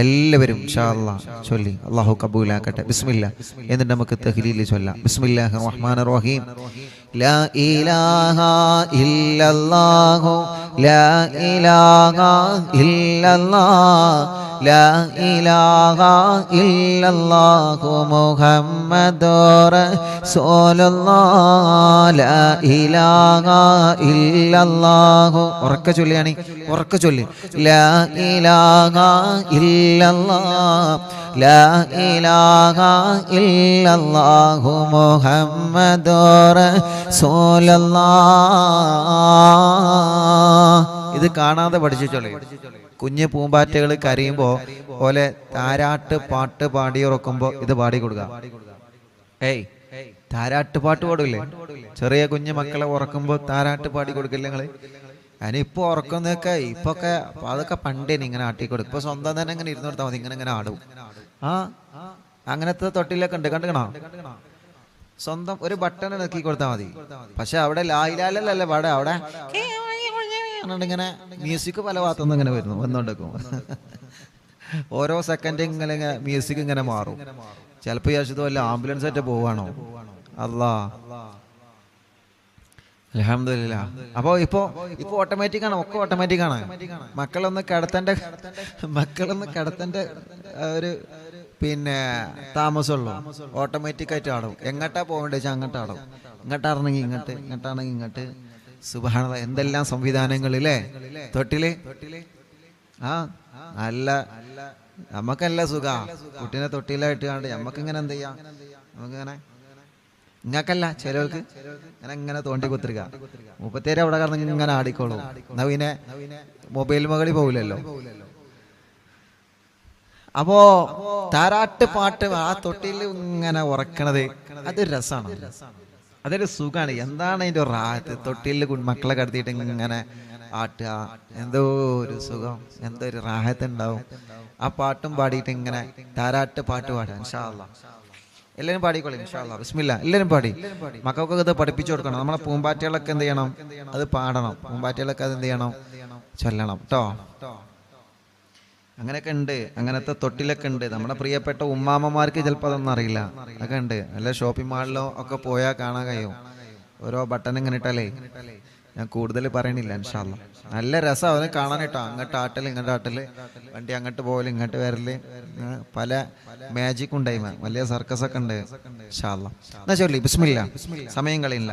എല്ലാവരും ഇൻഷാ അല്ലാഹ് ചൊല്ലി അല്ലാഹു കബൂലാക്കട്ടെ. ബിസ്മില്ലാഹ്. എന്നിട്ട് നമുക്ക് തഹ്ലീൽ ചൊല്ലാം. ബിസ്മില്ലാഹിർ റഹ്മാനിർ റഹീം. ലാ ഇലാഹ ഇല്ലല്ലാഹു ലാ ഇലാഹ ഇല്ലല്ലാഹ് ലാ ഇലാഹ ഇല്ലല്ലാഹു മുഹമ്മദുർ റസൂലുള്ളാഹ് ലാ ഇലാഹ ഇല്ലല്ലാഹു. ഉറക്കെ ചൊല്ലിയാണ്, ഉറക്കെ ചൊല്ലി. ലാ ഇലാഹ ഇല്ലല്ലാഹ് ലാ ഇലാഹ ഇല്ലല്ലാഹു മുഹമ്മദുർ റസൂലുള്ളാഹ്. ഇത് കാണാതെ പഠിച്ചു ചൊല്ലി. കുഞ്ഞ് പൂമ്പാറ്റകൾ കരയുമ്പോ പോലെ താരാട്ട് പാട്ട് പാടി ഉറക്കുമ്പോ ഇത് പാടി കൊടുക്കുക. ഏയ് താരാട്ട് പാട്ട് പാടില്ലേ? ചെറിയ കുഞ്ഞു മക്കളെ ഉറക്കുമ്പോ താരാട്ട് പാടി കൊടുക്കില്ല നിങ്ങള്? അതിനിപ്പോ ഉറക്കുന്നൊക്കെ ഇപ്പൊക്കെ അതൊക്കെ പണ്ടേന് ഇങ്ങനെ ആട്ടിക്കൊടുക്കും. ഇപ്പൊ സ്വന്തം തന്നെ ഇങ്ങനെ ഇരുന്ന് കൊടുത്താൽ മതി, ഇങ്ങനെ ആടും. അങ്ങനത്തെ തൊട്ടിലൊക്കെ ഉണ്ട്, കണ്ടുകണോ? സ്വന്തം ഒരു ബട്ടൺ ഇറക്കി കൊടുത്താൽ മതി. പക്ഷെ അവിടെ ലായിലാലല്ലേ പാടെ, അവിടെ ഇങ്ങനെ മ്യൂസിക് പല ഭാഗത്തുനിന്ന് ഇങ്ങനെ വരുന്നു വന്നോണ്ടേക്കും. ഓരോ സെക്കൻഡ് ഇങ്ങനെ മ്യൂസിക് ഇങ്ങനെ മാറും. ചിലപ്പോൾ വിചാരിച്ചത് വല്ല ആംബുലൻസ് ആയിട്ട് പോവാണോ. അല്ലാ അൽഹംദുലില്ലാ. അപ്പോൾ ഇപ്പോൾ ഓട്ടോമാറ്റിക്കാണ്, ഒക്കെ ഓട്ടോമാറ്റിക്കാണ്. മക്കളൊന്ന് കിടത്തേണ്ട ഒരു പിന്നെ താമസമുള്ളൂ. ഓട്ടോമാറ്റിക്കായിട്ട് ആടും. എങ്ങോട്ടാ പോകേണ്ടത് വെച്ചാൽ അങ്ങോട്ട് ആടും. ഇങ്ങോട്ടാണെങ്കിൽ ഇങ്ങോട്ട്, ഇങ്ങോട്ടാണെങ്കിൽ ഇങ്ങോട്ട്. സുബ്ഹാനല്ലാഹ്, എന്തെല്ലാം സംവിധാനങ്ങളില്ലേ തൊട്ടില്. ആ നല്ല നമുക്കല്ല സുഖ കുട്ടീനെ തൊട്ടിലായിട്ട് കണ്ട് നമുക്കിങ്ങനെ എന്ത് ചെയ്യാം, നമുക്കിങ്ങനെ ഇങ്ങക്കല്ല ചിലവർക്ക് ഇങ്ങനെ തോണ്ടി കുത്തിരിക്കുക. 37 അവിടെ കിടന്നെങ്കിൽ ഇങ്ങനെ ആടിക്കോളൂ. എന്നാ പിന്നെ മൊബൈൽ മകളിൽ പോകില്ലല്ലോ. അപ്പോ താരാട്ട് പാട്ട് ആ തൊട്ടിൽ ഇങ്ങനെ ഉറക്കണത് അതൊരു രസമാണ്, അതൊരു സുഖമാണ്. എന്താണ് അതിൻ്റെ റാഹത്ത്? തൊട്ടിൽ മക്കളെ കടത്തിയിട്ട് ഇങ്ങനെ ആട്ടുക, എന്തോ ഒരു സുഖം, എന്തോ ഒരു റാഹത്ത് ഉണ്ടാവും. ആ പാട്ടും പാടിയിട്ട് ഇങ്ങനെ താരാട്ട് പാട്ട് പാടുക. ഇൻഷാ അല്ലാഹ് എല്ലാവരും പാടിക്കോളി ഇൻഷാ അല്ലാഹ്. ബിസ്മില്ലാ. എല്ലാവരും പാടി. മക്കൾക്കൊക്കെ ഇത് പഠിപ്പിച്ചു കൊടുക്കണം. നമ്മളെ പൂമ്പാറ്റകളൊക്കെ എന്ത് ചെയ്യണം, അത് പാടണം. പൂമ്പാറ്റകളൊക്കെ അത് എന്ത് ചെയ്യണം, ചൊല്ലണം കേട്ടോ. അങ്ങനെയൊക്കെ ഉണ്ട്, അങ്ങനത്തെ തൊട്ടിലൊക്കെ ഉണ്ട്. നമ്മുടെ പ്രിയപ്പെട്ട ഉമ്മാമ്മമാർക്ക് ചിലപ്പോൾ അതൊന്നും അറിയില്ല. അതൊക്കെ ഉണ്ട്. നല്ല ഷോപ്പിംഗ് മാളിലോ ഒക്കെ പോയാൽ കാണാൻ കഴിയും. ഓരോ ബട്ടൺ ഇങ്ങനെ ഇട്ടാലേ. ഞാൻ കൂടുതൽ പറയണില്ല ഇൻഷാ അല്ലാഹ്. നല്ല രസമാണ് അവനെ കാണാൻ കേട്ടോ. അങ്ങോട്ട് ആട്ടല് ഇങ്ങോട്ട് ആട്ടല്, വണ്ടി അങ്ങോട്ട് പോകല് ഇങ്ങോട്ട് വരല്, പല മാജിക് ഉണ്ടായിമ, വലിയ സർക്കസ് ഒക്കെ ഉണ്ട് ഇൻഷാ അല്ലാഹ്. എന്നാ ചൊല്ലി ബിസ്മില്ലാ, സമയം കളയില്ല.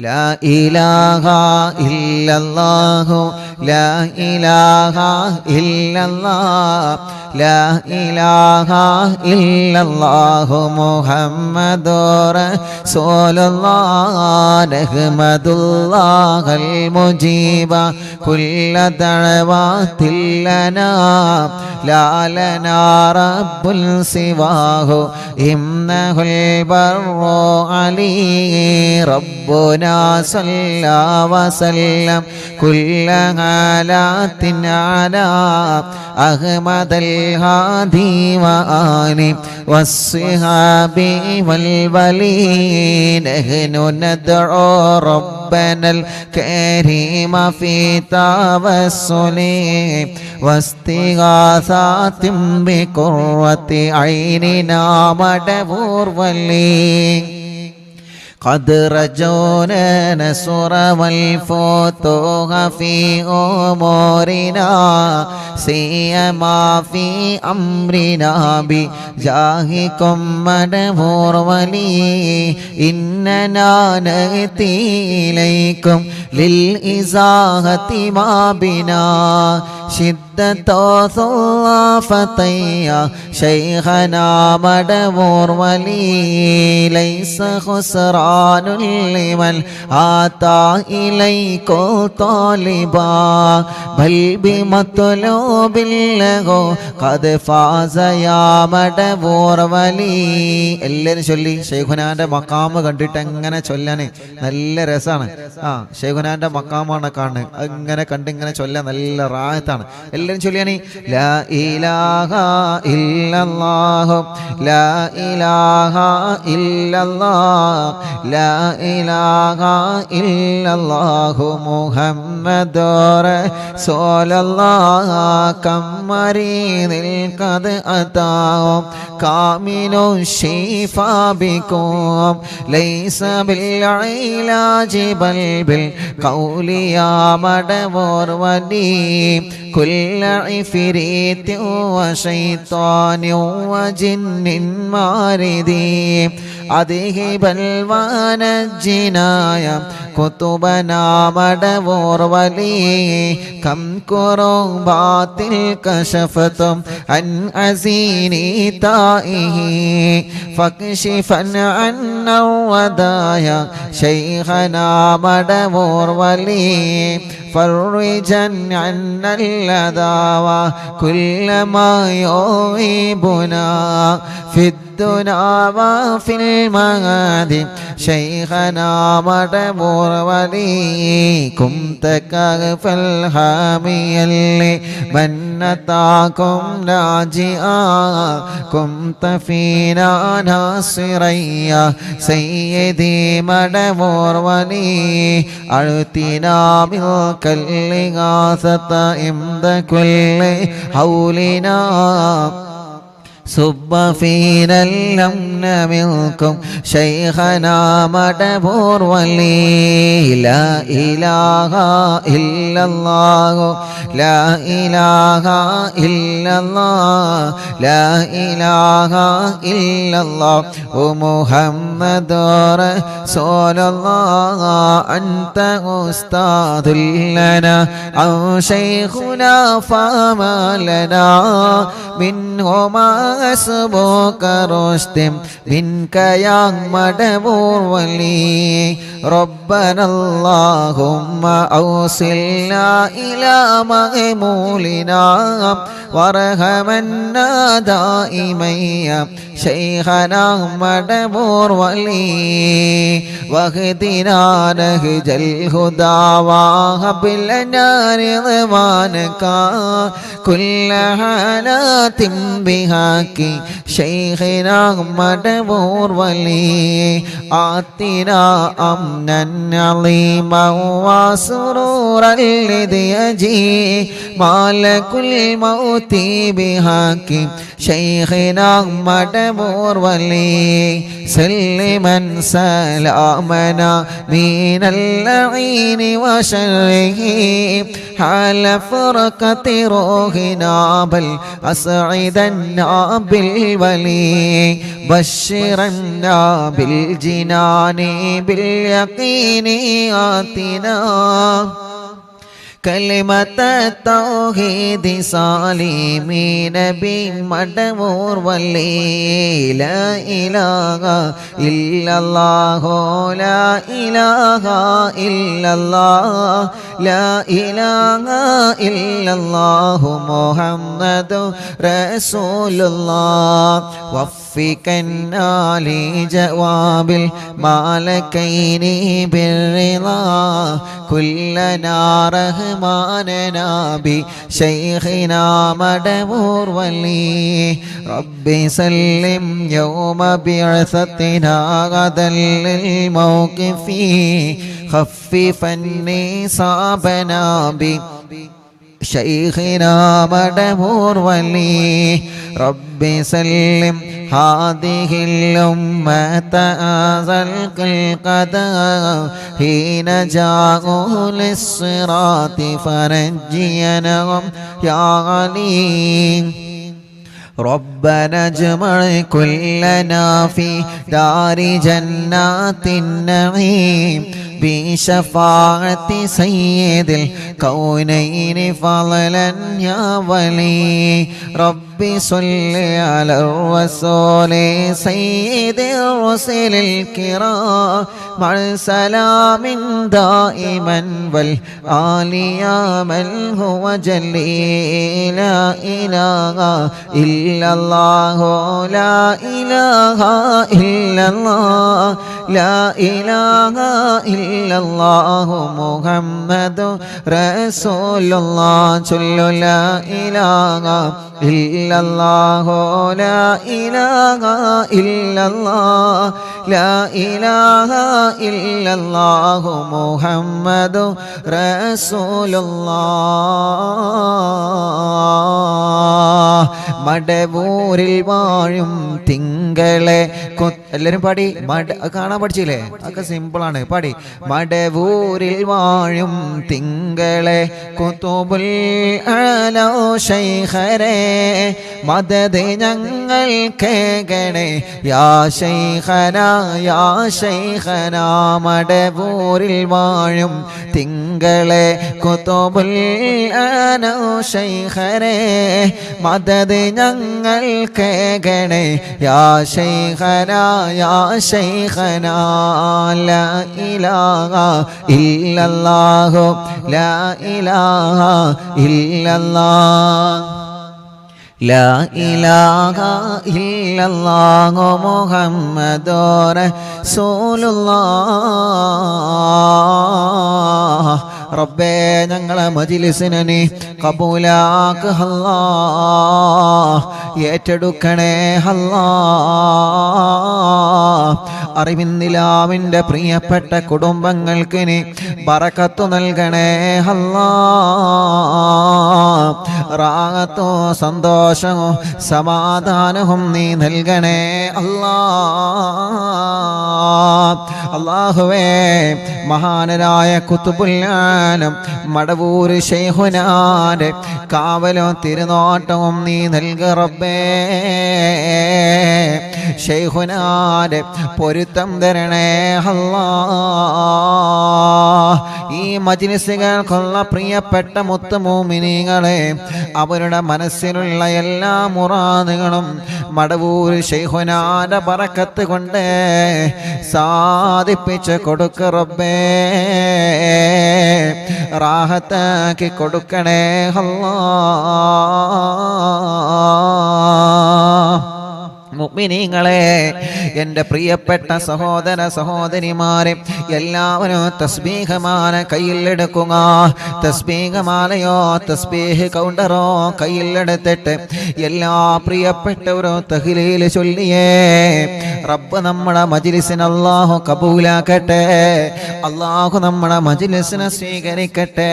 ലാ ഇലാഹ ഇല്ലല്ലാഹു ലാ ഇലാഹ ഇല്ലല്ലാഹ് ലാ ഇലാഹ ഇല്ലല്ലാഹു മുഹമ്മദുർ റസൂലുള്ളാഹ് നഹ്മദുല്ലാഹൽ മുജീബ കുല്ല ദഅവാതിൽ ലനാ ലാ ലനാ റബ്ബുൽ സിവാഹു ഇന്നഹുൽ ബർറു അലീ റബ്ബുനാ സല്ലാ വസല്ലം കുല്ല ഹാലാത്തിൻ അലാ അഹ്മദൽ ഹാദി വആലി വസ്സിഹാബി വൽ വലി നഹ്നു നദ്ഉ റബ്ബനൽ കരീമ ഫീ തവസ്സുലി വസ്തിഗാസാതിൻ ബിഖുർവത്തി ഐനിനാ മടവൂർ വലി قد رجونا نصر والفتوح في أمورنا سيما في أمرنا بجاهكم مدبور ولي إننا نأتي إليكم للإزاحة ما بنا شدة ثلافتي شيخنا مدبور ولي ليس خسران لمن آتى إليكم طالبا بل بمطلوب له قد فاز يا مدبور ولي. എല്ലാവരും ചൊല്ലി. ശൈഖുനാന്റെ മക്കാമ് കണ്ടിട്ട് എങ്ങനെ ചൊല്ലാന് നല്ല രസമാണ്. ശൈഖുനാന്റെ മക്കാമാണ് കാണുന്നത്. അങ്ങനെ കണ്ടിങ്ങനെ ചൊല്ലാൻ നല്ല റാഹത്താണ്. എല്ലാവരും ചൊല്ലിയാണ് ലാ ഇലാഹ ഇല്ലല്ലാഹു ലാ ഇലാഹ ഇല്ലല്ലാഹ് ലാ ഇലാഹ ഇല്ലല്ലാഹു മുഹമ്മദുർ റസൂലുള്ളാഹ് കമ്മരീനിൽ ഖദ് അതാഉ കാമിനു ശിഫാ ബികും ലൈസ ബിൽ ഇലാജി ബൽ ബിൽ ഖൗലി യാ മദവൂർ വലി كل عفريت وشيطان وجن مارد أذهب الوان الجنايا كتبنا مدبور ولي كم كربات كشفتم عن أزيني تائه فاكشفا عنا الودايا شيخنا مدبور ولي فرجا عنا الأذى وكل ما يعيبنا في الدنيا وفي المعاد شيخنا مدبور ولي كنت كهف الحامي اللي من أتاكم ناجئا كنت فينا ناصريا سيدي مدبور ولي أعطنا منك الإغاثة عند كل حولنا صب فينا الأمن منكم شيخنا مدبور ولي لا إله إلا الله لا إله إلا الله لا إله إلا الله ومحمد رسول الله أنت أستاذ لنا أو شيخنا فما لنا منهما أسبوك رشد منك يا مدبور ولي ربنا اللهم أوصلنا إلى مأمولنا وارحمنا دائما يا شيخنا مدبور ولي واهدنا نهج الهدى وهب لنا رضوانك كل حالات بحق شيخنا مدبور ولي آتنا أمنا عظيما وسرورا الذي يجي مالك الموت بحق شيخنا مدبور ولي سلما سلامنا من اللعين وشره حال فرقة روحنا بل أسعدنا بالولي بشرنا بالجنان باليقين آتنا كلمة التوحيد سالمين بمدبور ولي لا إله إلا الله لا إله إلا الله لا إله إلا الله محمد رسول الله وفقنا لجواب المالكين بالرضا كلنا رحماننا بشيخنا مدبور ولي ربي سلم يوم بعثتنا غدا للموقف خففني صابنا بشيخنا مدبور ولي ربي سلم هذه الأمة أزلق القدر حين جاءوا للصراط فرجينهم يا عليم ربنا اجمع كلنا في دار جنات النعيم بشفاعة سيد الكونين فضلا يا ولي ربي صل على الرسول سيد الرسل الكرام مع سلام دائما والآل يا من هو جلي لا إله إلا الله لا إله إلا الله لا إله إلا الله محمد رسول الله صلى لا إله إلا الله لا إله إلا الله لا إله إلا الله محمد رسول الله മടവൂരിൽ വാഴും തിങ്കളെ എല്ലാവരും പാടി കാണാൻ പഠിച്ചില്ലേ ഒക്കെ സിമ്പിളാണ് പാടി മടവൂരിൽ വാഴും തിങ്കളെ കുതുബുൽ ആലോ ശൈഖരേ മദദ് ഞങ്ങൾ കേകണേ യാ ശൈഖനാ യാ ശൈഖനാ മടവൂരിൽ വാഴും തിങ്കളെ കുതുബുൽ ആലോ ശൈഖരേ മദദ് ഞങ്ങൾ കേകണേ യാ ശൈഖനാ യാ ശൈഖനാ ലാ ഇലാഹ ഇല്ലല്ലാഹു ലാ ഇലാഹ ഇല്ലല്ലാഹ് لا إله إلا الله محمد رسول الله റബ്ബേ ഞങ്ങളെ മജ്ലിസിനെ നീ കബൂലാക്ക് അല്ലാഹ് ഏറ്റെടുക്കണേ അല്ലാ. അറിവിന്നിലാവിൻ്റെ പ്രിയപ്പെട്ട കുടുംബങ്ങൾക്ക് നീ ബറക്കത്ത് നൽകണേ അല്ലാ. റാഹത്തോ സന്തോഷമോ സമാധാനവും നീ നൽകണേ അല്ലാ. അല്ലാഹുവേ, മഹാനരായ ഖുത്ബുൽ ആലം മടവൂര് ശൈഖുനാന്റെ കാവലും തിരുനോട്ടവും നീ നൽക റബ്ബേ. ശൈഖുനാന്റെ പൊരുത്തം തരണേ അല്ലാ. ഈ മജ്‌ലിസുകൾക്കുള്ള പ്രിയപ്പെട്ട മുത്തുമൂമിനീങ്ങളെ, അവരുടെ മനസ്സിലുള്ള എല്ലാ മുറാദുകളും മടവൂര് ശൈഖുനാന്റെ ബറക്കത്ത് കൊണ്ട് സാധിപ്പിച്ച് കൊടുക്ക റബ്ബേ. റാഹത്താക്കി കൊടുക്കണേ അല്ലാ. മുഅ്മിനീങ്ങളെ, എൻ്റെ പ്രിയപ്പെട്ട സഹോദര സഹോദരിമാരെ, എല്ലാവരും തസ്ബീഹമാല കയ്യിലെടുക്കുക. തസ്ബീഹമാലയോ തസ്ബീഹ് കൗണ്ടറോ കയ്യിലെടുത്തിട്ട് എല്ലാ പ്രിയപ്പെട്ടവരും തഹ്ലീൽ ചൊല്ലിയേ. റബ്ബ് നമ്മുടെ മജ്‌ലിസിനെ അല്ലാഹു കബൂലാക്കട്ടെ. അല്ലാഹു നമ്മുടെ മജ്‌ലിസിനെ സ്വീകരിക്കട്ടെ.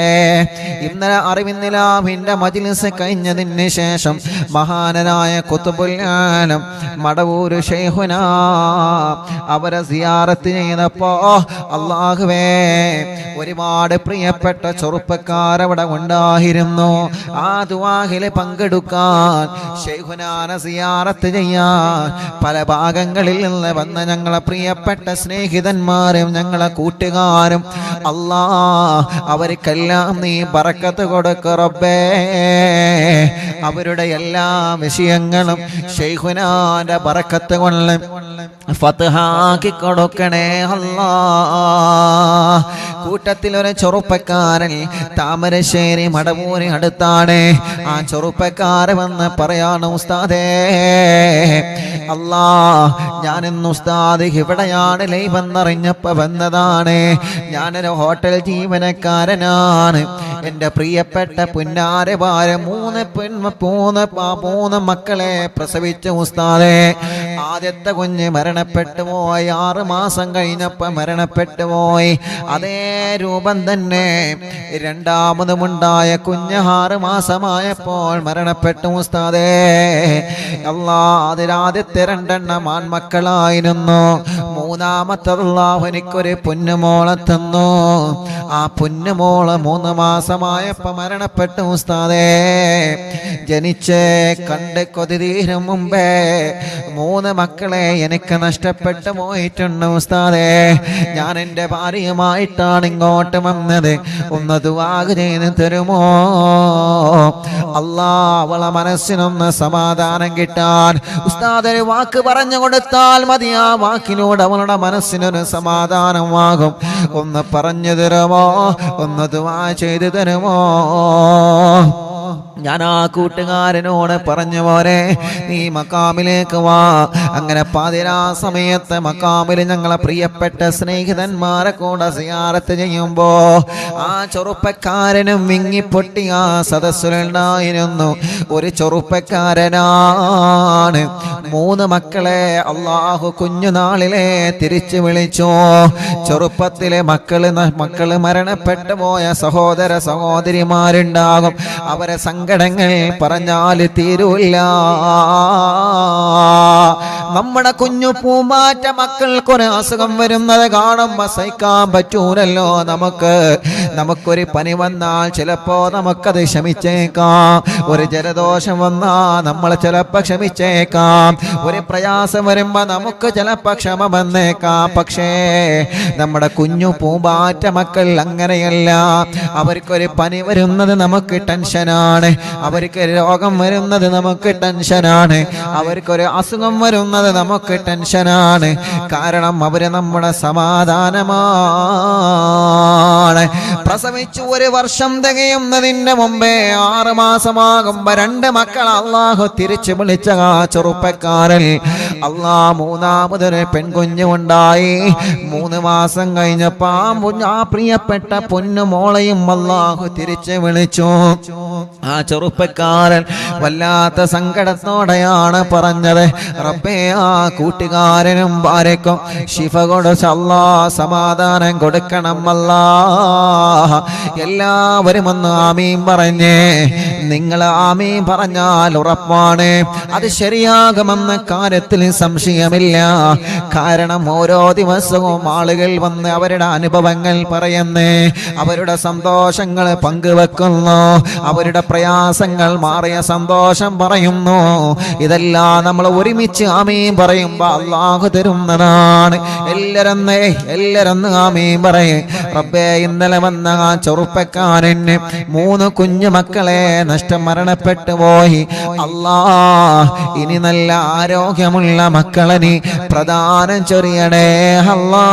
ഇന്നലെ അറിവിന്നിലാവിൻ്റെ മജ്‌ലിസ് കഴിഞ്ഞതിന് ശേഷം മഹാനരായ ഖുത്ബുൽ ആലം മടവൂര് ശൈഖുനാ അവരെ സിയാറത്ത് ചെയ്തപ്പോ അല്ലാഹുവേ, ഒരുപാട് പ്രിയപ്പെട്ട ചെറുപ്പക്കാരവിടെ ഉണ്ടായിരുന്നു. ആ ദുആഹിൽ പങ്കെടുക്കാൻ, ശൈഖുനാനെ സിയാറത്ത് ചെയ്യാൻ പല ഭാഗങ്ങളിൽ നിന്ന് വന്ന ഞങ്ങളെ പ്രിയപ്പെട്ട സ്നേഹിതന്മാരും ഞങ്ങളെ കൂട്ടുകാരും, അല്ലാ, അവർക്കെല്ലാം നീ ബറക്കത്ത് കൊടുക്ക റബ്ബേ. അവരുടെ എല്ലാ വിഷയങ്ങളും ശൈഖുനാന്റെ ബറക്കത്ത് കൊണ്ട് ഫത്ഹാക്കി കൊടുക്കണേ അല്ലാ. കൂട്ടത്തിൽ ഒരു ചെറുപ്പക്കാരൻ താമരശ്ശേരി മടവൂരി അടുത്താണ്. ആ ചെറുപ്പക്കാരൻ വന്ന് പറയാണ്, ഉസ്താദേ, അല്ലാ, ഞാനിന്ന് ഉസ്താദ് ഇവിടെയാണ് ലൈവെന്നറിഞ്ഞപ്പോ വന്നതാണ്. ഞാനൊരു ഹോട്ടൽ ജീവനക്കാരനാണ്. എൻ്റെ പ്രിയപ്പെട്ട പുന്നാരെ ഭാര്യ മൂന്ന് മക്കളെ പ്രസവിച്ച ഉസ്താദേ. ആദ്യത്തെ കുഞ്ഞ് മരണപ്പെട്ടു പോയി. 6 മാസം കഴിഞ്ഞപ്പോൾ മരണപ്പെട്ടു പോയി. അതേ രൂപം തന്നെ രണ്ടാമതുമുണ്ടായ കുഞ്ഞ് 6 മാസമായപ്പോൾ മരണപ്പെട്ടു ഉസ്താദേ. അല്ലാ, അതിലാദ്യത്തെ 2 ആൺമക്കളായിരുന്നു. മൂന്നാമത്തെ അല്ലാഹു എനിക്കൊരു പൊന്നുമോളെ തന്നു. ആ പൊന്നുമോള് 3 മാസമായപ്പോൾ മരണപ്പെട്ടു ഉസ്താദേ. ജനിച്ച് കണ്ട് കൊതി തീരും മുമ്പേ 3 മക്കളെ എനിക്ക് നഷ്ടപ്പെട്ടു പോയിട്ടുണ്ട് ഉസ്താദേ. ഞാൻ എൻ്റെ ഭാര്യയുമായിട്ടാണ് ഇങ്ങോട്ട് വന്നത്. ഒന്ന് ദുആ ചെയ്ത് തരുമോ അല്ലാ? അവളെ മനസ്സിനൊന്ന് സമാധാനം കിട്ടാൻ ഉസ്താദ് ഒരു വാക്ക് പറഞ്ഞു കൊടുത്താൽ മതി. ആ വാക്കിലൂടെ അവളുടെ മനസ്സിനൊരു സമാധാനമാകും. ഒന്ന് പറഞ്ഞു തരുമോ? ഒന്ന് ദുആ ചെയ്ത് തരുമോ? ഞാൻ ആ കൂട്ടുകാരനോട് പറഞ്ഞു, പോരെ, നീ മക്കാമിലേക്ക് വാ. അങ്ങനെ പാതിരാ സമയത്ത് മക്കാമിൽ ഞങ്ങളെ പ്രിയപ്പെട്ട സ്നേഹിതന്മാരെ കൂടെ സിയാറത്ത് ചെയ്യുമ്പോ ആ ചെറുപ്പക്കാരനും വിങ്ങിപ്പൊട്ടി ആ സദസ്സിലുണ്ടായിരുന്നു. ഒരു ചെറുപ്പക്കാരനാണ്. 3 മക്കളെ അല്ലാഹു കുഞ്ഞുനാളിലെ തിരിച്ചു വിളിച്ചു. ചെറുപ്പത്തിലെ മക്കള് മരണപ്പെട്ടു പോയ സഹോദര സഹോദരിമാരുണ്ടാകും. അവരെ സങ്കടങ്ങൾ പറഞ്ഞാൽ തീരൂല്ല. നമ്മുടെ കുഞ്ഞു പൂമാറ്റ മക്കൾക്കൊരു അസുഖം വരുന്നത് കാണുമ്പോൾ സഹിക്കാൻ പറ്റൂലല്ലോ. നമുക്കൊരു പനി വന്നാൽ ചിലപ്പോ നമുക്കത് ക്ഷമിച്ചേക്കാം. ഒരു ജലദോഷം വന്നാൽ നമ്മൾ ചിലപ്പോൾ ക്ഷമിച്ചേക്കാം. ഒരു പ്രയാസം വരുമ്പോ നമുക്ക് ചിലപ്പോൾ ക്ഷമ വന്നേക്കാം. പക്ഷേ നമ്മുടെ കുഞ്ഞു പൂമ്പാറ്റ മക്കൾ അങ്ങനെയല്ല. അവർക്കൊരു പനി വരുന്നത് നമുക്ക് ടെൻഷനാണ്. അവർക്ക് രോഗം വരുന്നത് നമുക്ക് ടെൻഷനാണ്. അവർക്കൊരു അസുഖം വരുന്നത് നമുക്ക് ടെൻഷനാണ്. കാരണം അവര് നമ്മുടെ സമാധാനമാണ്. പ്രസവിച്ചു 1 വർഷം തികയുന്നതിന്റെ മുമ്പേ 6 മാസമാകുമ്പോ 2 മക്കൾ അല്ലാഹു തിരിച്ചു വിളിച്ച ആ ചെറുപ്പക്കാരൻ അല്ലാ മൂന്നാമതൊരു പെൺകുഞ്ഞ് ഉണ്ടായി. 3 മാസം കഴിഞ്ഞപ്പോ ആ പ്രിയപ്പെട്ട പൊന്നുമോളെയും അല്ലാഹു തിരിച്ചു വിളിച്ചു. ആ ചെറുപ്പക്കാരൻ വല്ലാത്ത സങ്കടത്തോടെയാണ് പറഞ്ഞത്, റബ്ബേ ആ കൂട്ടുകാരനും ഭാര്യക്കും ശിഫ കൊടുത്ത് അല്ലാ സമാധാനം കൊടുക്കണം അല്ലാ. എല്ലാവരും ഒന്ന് ആമീൻ പറഞ്ഞേ. നിങ്ങൾ ആമീൻ പറഞ്ഞാൽ ഉറപ്പാണ് അത് ശരിയാകുമെന്ന കാര്യത്തിൽ സംശയമില്ല. കാരണം ഓരോ ദിവസവും ആളുകൾ വന്ന് അവരുടെ അനുഭവങ്ങൾ പറയുന്നു, അവരുടെ സന്തോഷങ്ങൾ പങ്കുവെക്കുന്നു, അവരുടെ പ്രയാസങ്ങൾ മാറിയ സന്തോഷം പറയുന്നു. ഇതെല്ലാം നമ്മൾ ഒരുമിച്ച് ആമീൻ പറയുമ്പോൾ അല്ലാഹു തരുന്നതാണ്. എല്ലാരും ആമീൻ പറയും. റബ്ബേ ഇന്നലെ വന്ന ആ ചെറുപ്പക്കാരന് 3 കുഞ്ഞു മക്കളെ മരണപ്പെട്ടു പോയി. അല്ലാ ഇനി നല്ല ആരോഗ്യമുള്ള മക്കളെ നീ പ്രദാനം ചൊരിയണേ അല്ലാ.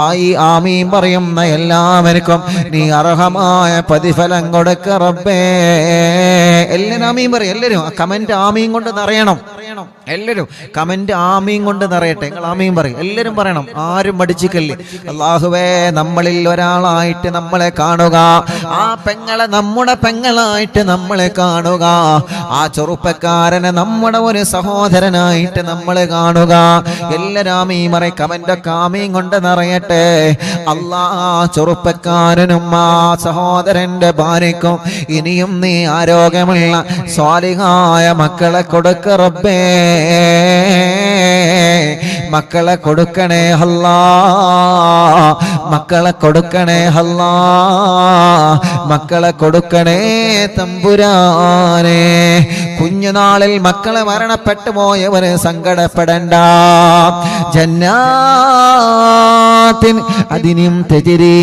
ആയി ആമീൻ പറയുന്ന എല്ലാവർക്കും നീ അർഹമായ പ്രതിഫലം കൊടുക്ക റബ്ബേ. എല്ലാവരും ആമീൻ പറയും. എല്ലാവരും കമന്റ് ആമീൻ കൊണ്ട് നിറയണം. എല്ലാവരും കമന്റ് ആമീൻ കൊണ്ട് നിറയട്ടെ. നിങ്ങൾ ആമീൻ പറയും. എല്ലാവരും പറയണം, ആരും മടിച്ചിക്കല്ലേ. അല്ലാഹുവേ നമ്മളിൽ ഒരാളായിട്ട് നമ്മളെ കാണുക, ആ പെങ്ങളെ നമ്മുടെ പെങ്ങളായിട്ട് നമ്മളെ കാണുക, ആ ചെറുപ്പക്കാരനെ നമ്മുടെ ഒരു സഹോദരനായിട്ട് നമ്മളെ കാണുക. എല്ലാവരും ആമീൻ പറയും. കമന്റൊക്കെ ആമീൻ കൊണ്ട് നിറയട്ടെ. അല്ലാ ചെറുപ്പക്കാരനും ആ സഹോദരന്റെ ഭാര്യക്കും ഇനിയും നീ ആരോഗ്യമുള്ള സ്വാലിഹായ മക്കളെ കൊടുക്ക റബ്ബേ. മക്കളെ കൊടുക്കണേ അല്ലാ, മക്കളെ കൊടുക്കണേ അല്ലാ, മക്കളെ കൊടുക്കണേ തമ്പുരാനെ. കുഞ്ഞുനാളിൽ മക്കളെ മരണപ്പെട്ടു പോയവരെ സങ്കടപ്പെടണ്ട. ജന്നാത്തിൻ അദിനിം തജ്രീ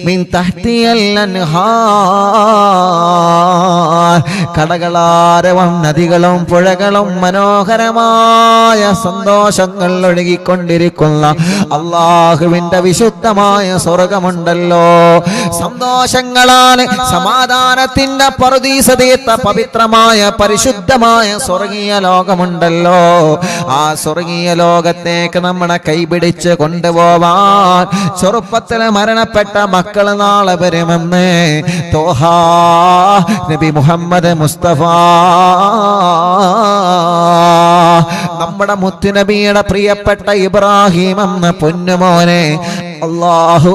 മിൻ തഹ്തിയൽ അൻഹാർ, കടകളാരവം നദികളും പുഴകളും മനോഹരമായ സന്തോഷങ്ങൾ ഒഴുകിക്കൊണ്ടിരിക്കുന്ന അല്ലാഹുവിന്റെ വിശുദ്ധമായ സ്വർഗമുണ്ടല്ലോ. സന്തോഷങ്ങളാൽ സമാധാനത്തിന്റെ പറുദീസതീത്ത പവിത്രമായ പരിശുദ്ധമായ സ്വർഗീയ ലോകമുണ്ടല്ലോ. ആ സ്വർഗീയ ലോകത്തേക്ക് നമ്മളെ കൈപിടിച്ച് കൊണ്ടുപോവാൻ ചെറുപ്പത്തിൽ മരണപ്പെട്ട മക്കൾ നാളെ വരുമെന്ന് തോഹാ നബി മുഹമ്മദ് മുസ്തഫ നമ്മുടെ മുത്തുനബിയുടെ പ്രിയപ്പെട്ട ഇബ്രാഹിം എന്ന പൊന്നുമോനെ അല്ലാഹു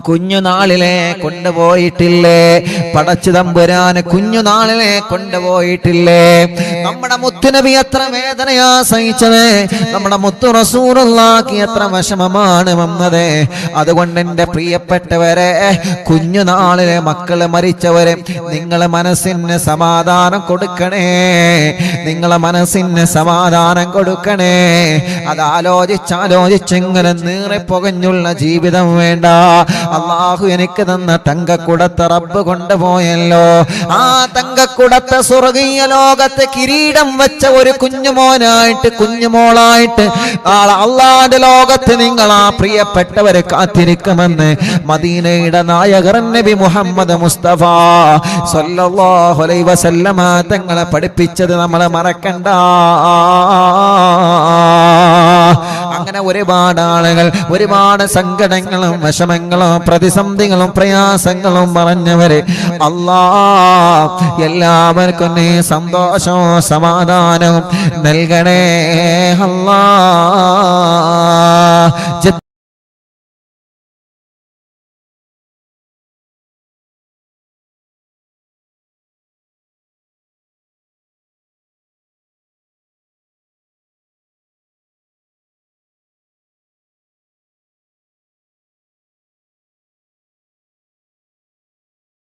കുഞ്ഞുനാളിലെ കൊണ്ടുപോയിട്ടില്ലേ? പടച്ചു തമ്പുരാന് കുഞ്ഞുനാളിലെ കൊണ്ടുപോയിട്ടില്ലേ? നമ്മുടെ മുത്തുനബി എത്ര വേദനയാ സഹിച്ചത്, നമ്മുടെ മുത്തു റസൂലുള്ളാഹിക്ക് എത്ര വിഷമമാണ് വന്നത്. അതുകൊണ്ട് എൻ്റെ പ്രിയപ്പെട്ടവരെ, കുഞ്ഞുനാളിലെ മക്കള് മരിച്ചവരെ നിങ്ങളെ മനസ്സിന് സമാധാനം കൊടുക്കണേ, നിങ്ങളെ മനസ്സിന് സമാധാനം കൊടുക്കണേ. അത് ആലോചിച്ചിങ്ങനെ നീറെ പുകഞ്ഞുള്ള ജീവിതം വേണ്ട. അല്ലാഹു എനിക്ക് തന്ന തങ്കക്കുടത്തെ റബ്ബ് കൊണ്ടുപോയല്ലോ. ആ തങ്കക്കുടത്തെ സ്വർഗീയ ലോകത്ത് കിരീടം വെച്ച ഒരു കുഞ്ഞുമോനായിട്ട് കുഞ്ഞുമോളായിട്ട് നാളെ അല്ലാഹുവിന്റെ ലോകത്ത് നിങ്ങൾ ആ പ്രിയപ്പെട്ടവരെ കാത്തിരിക്കുമെന്ന് മദീനയുടെ നായകർ നബി മുഹമ്മദ് മുസ്തഫ സല്ലല്ലാഹു അലൈഹി വസല്ലമ തങ്ങളെ പഠിപ്പിച്ചത് നമ്മളെ മറക്കണ്ട. അങ്ങനെ ഒരുപാട് ആളുകൾ ഒരുപാട് സങ്കടങ്ങളും വിഷമങ്ങളും പ്രതിസന്ധികളും പ്രയാസങ്ങളും പറഞ്ഞവരെ അല്ലാഹ് എല്ലാവർക്കും നീ സന്തോഷവും സമാധാനവും നൽകണേ അല്ലാഹ്.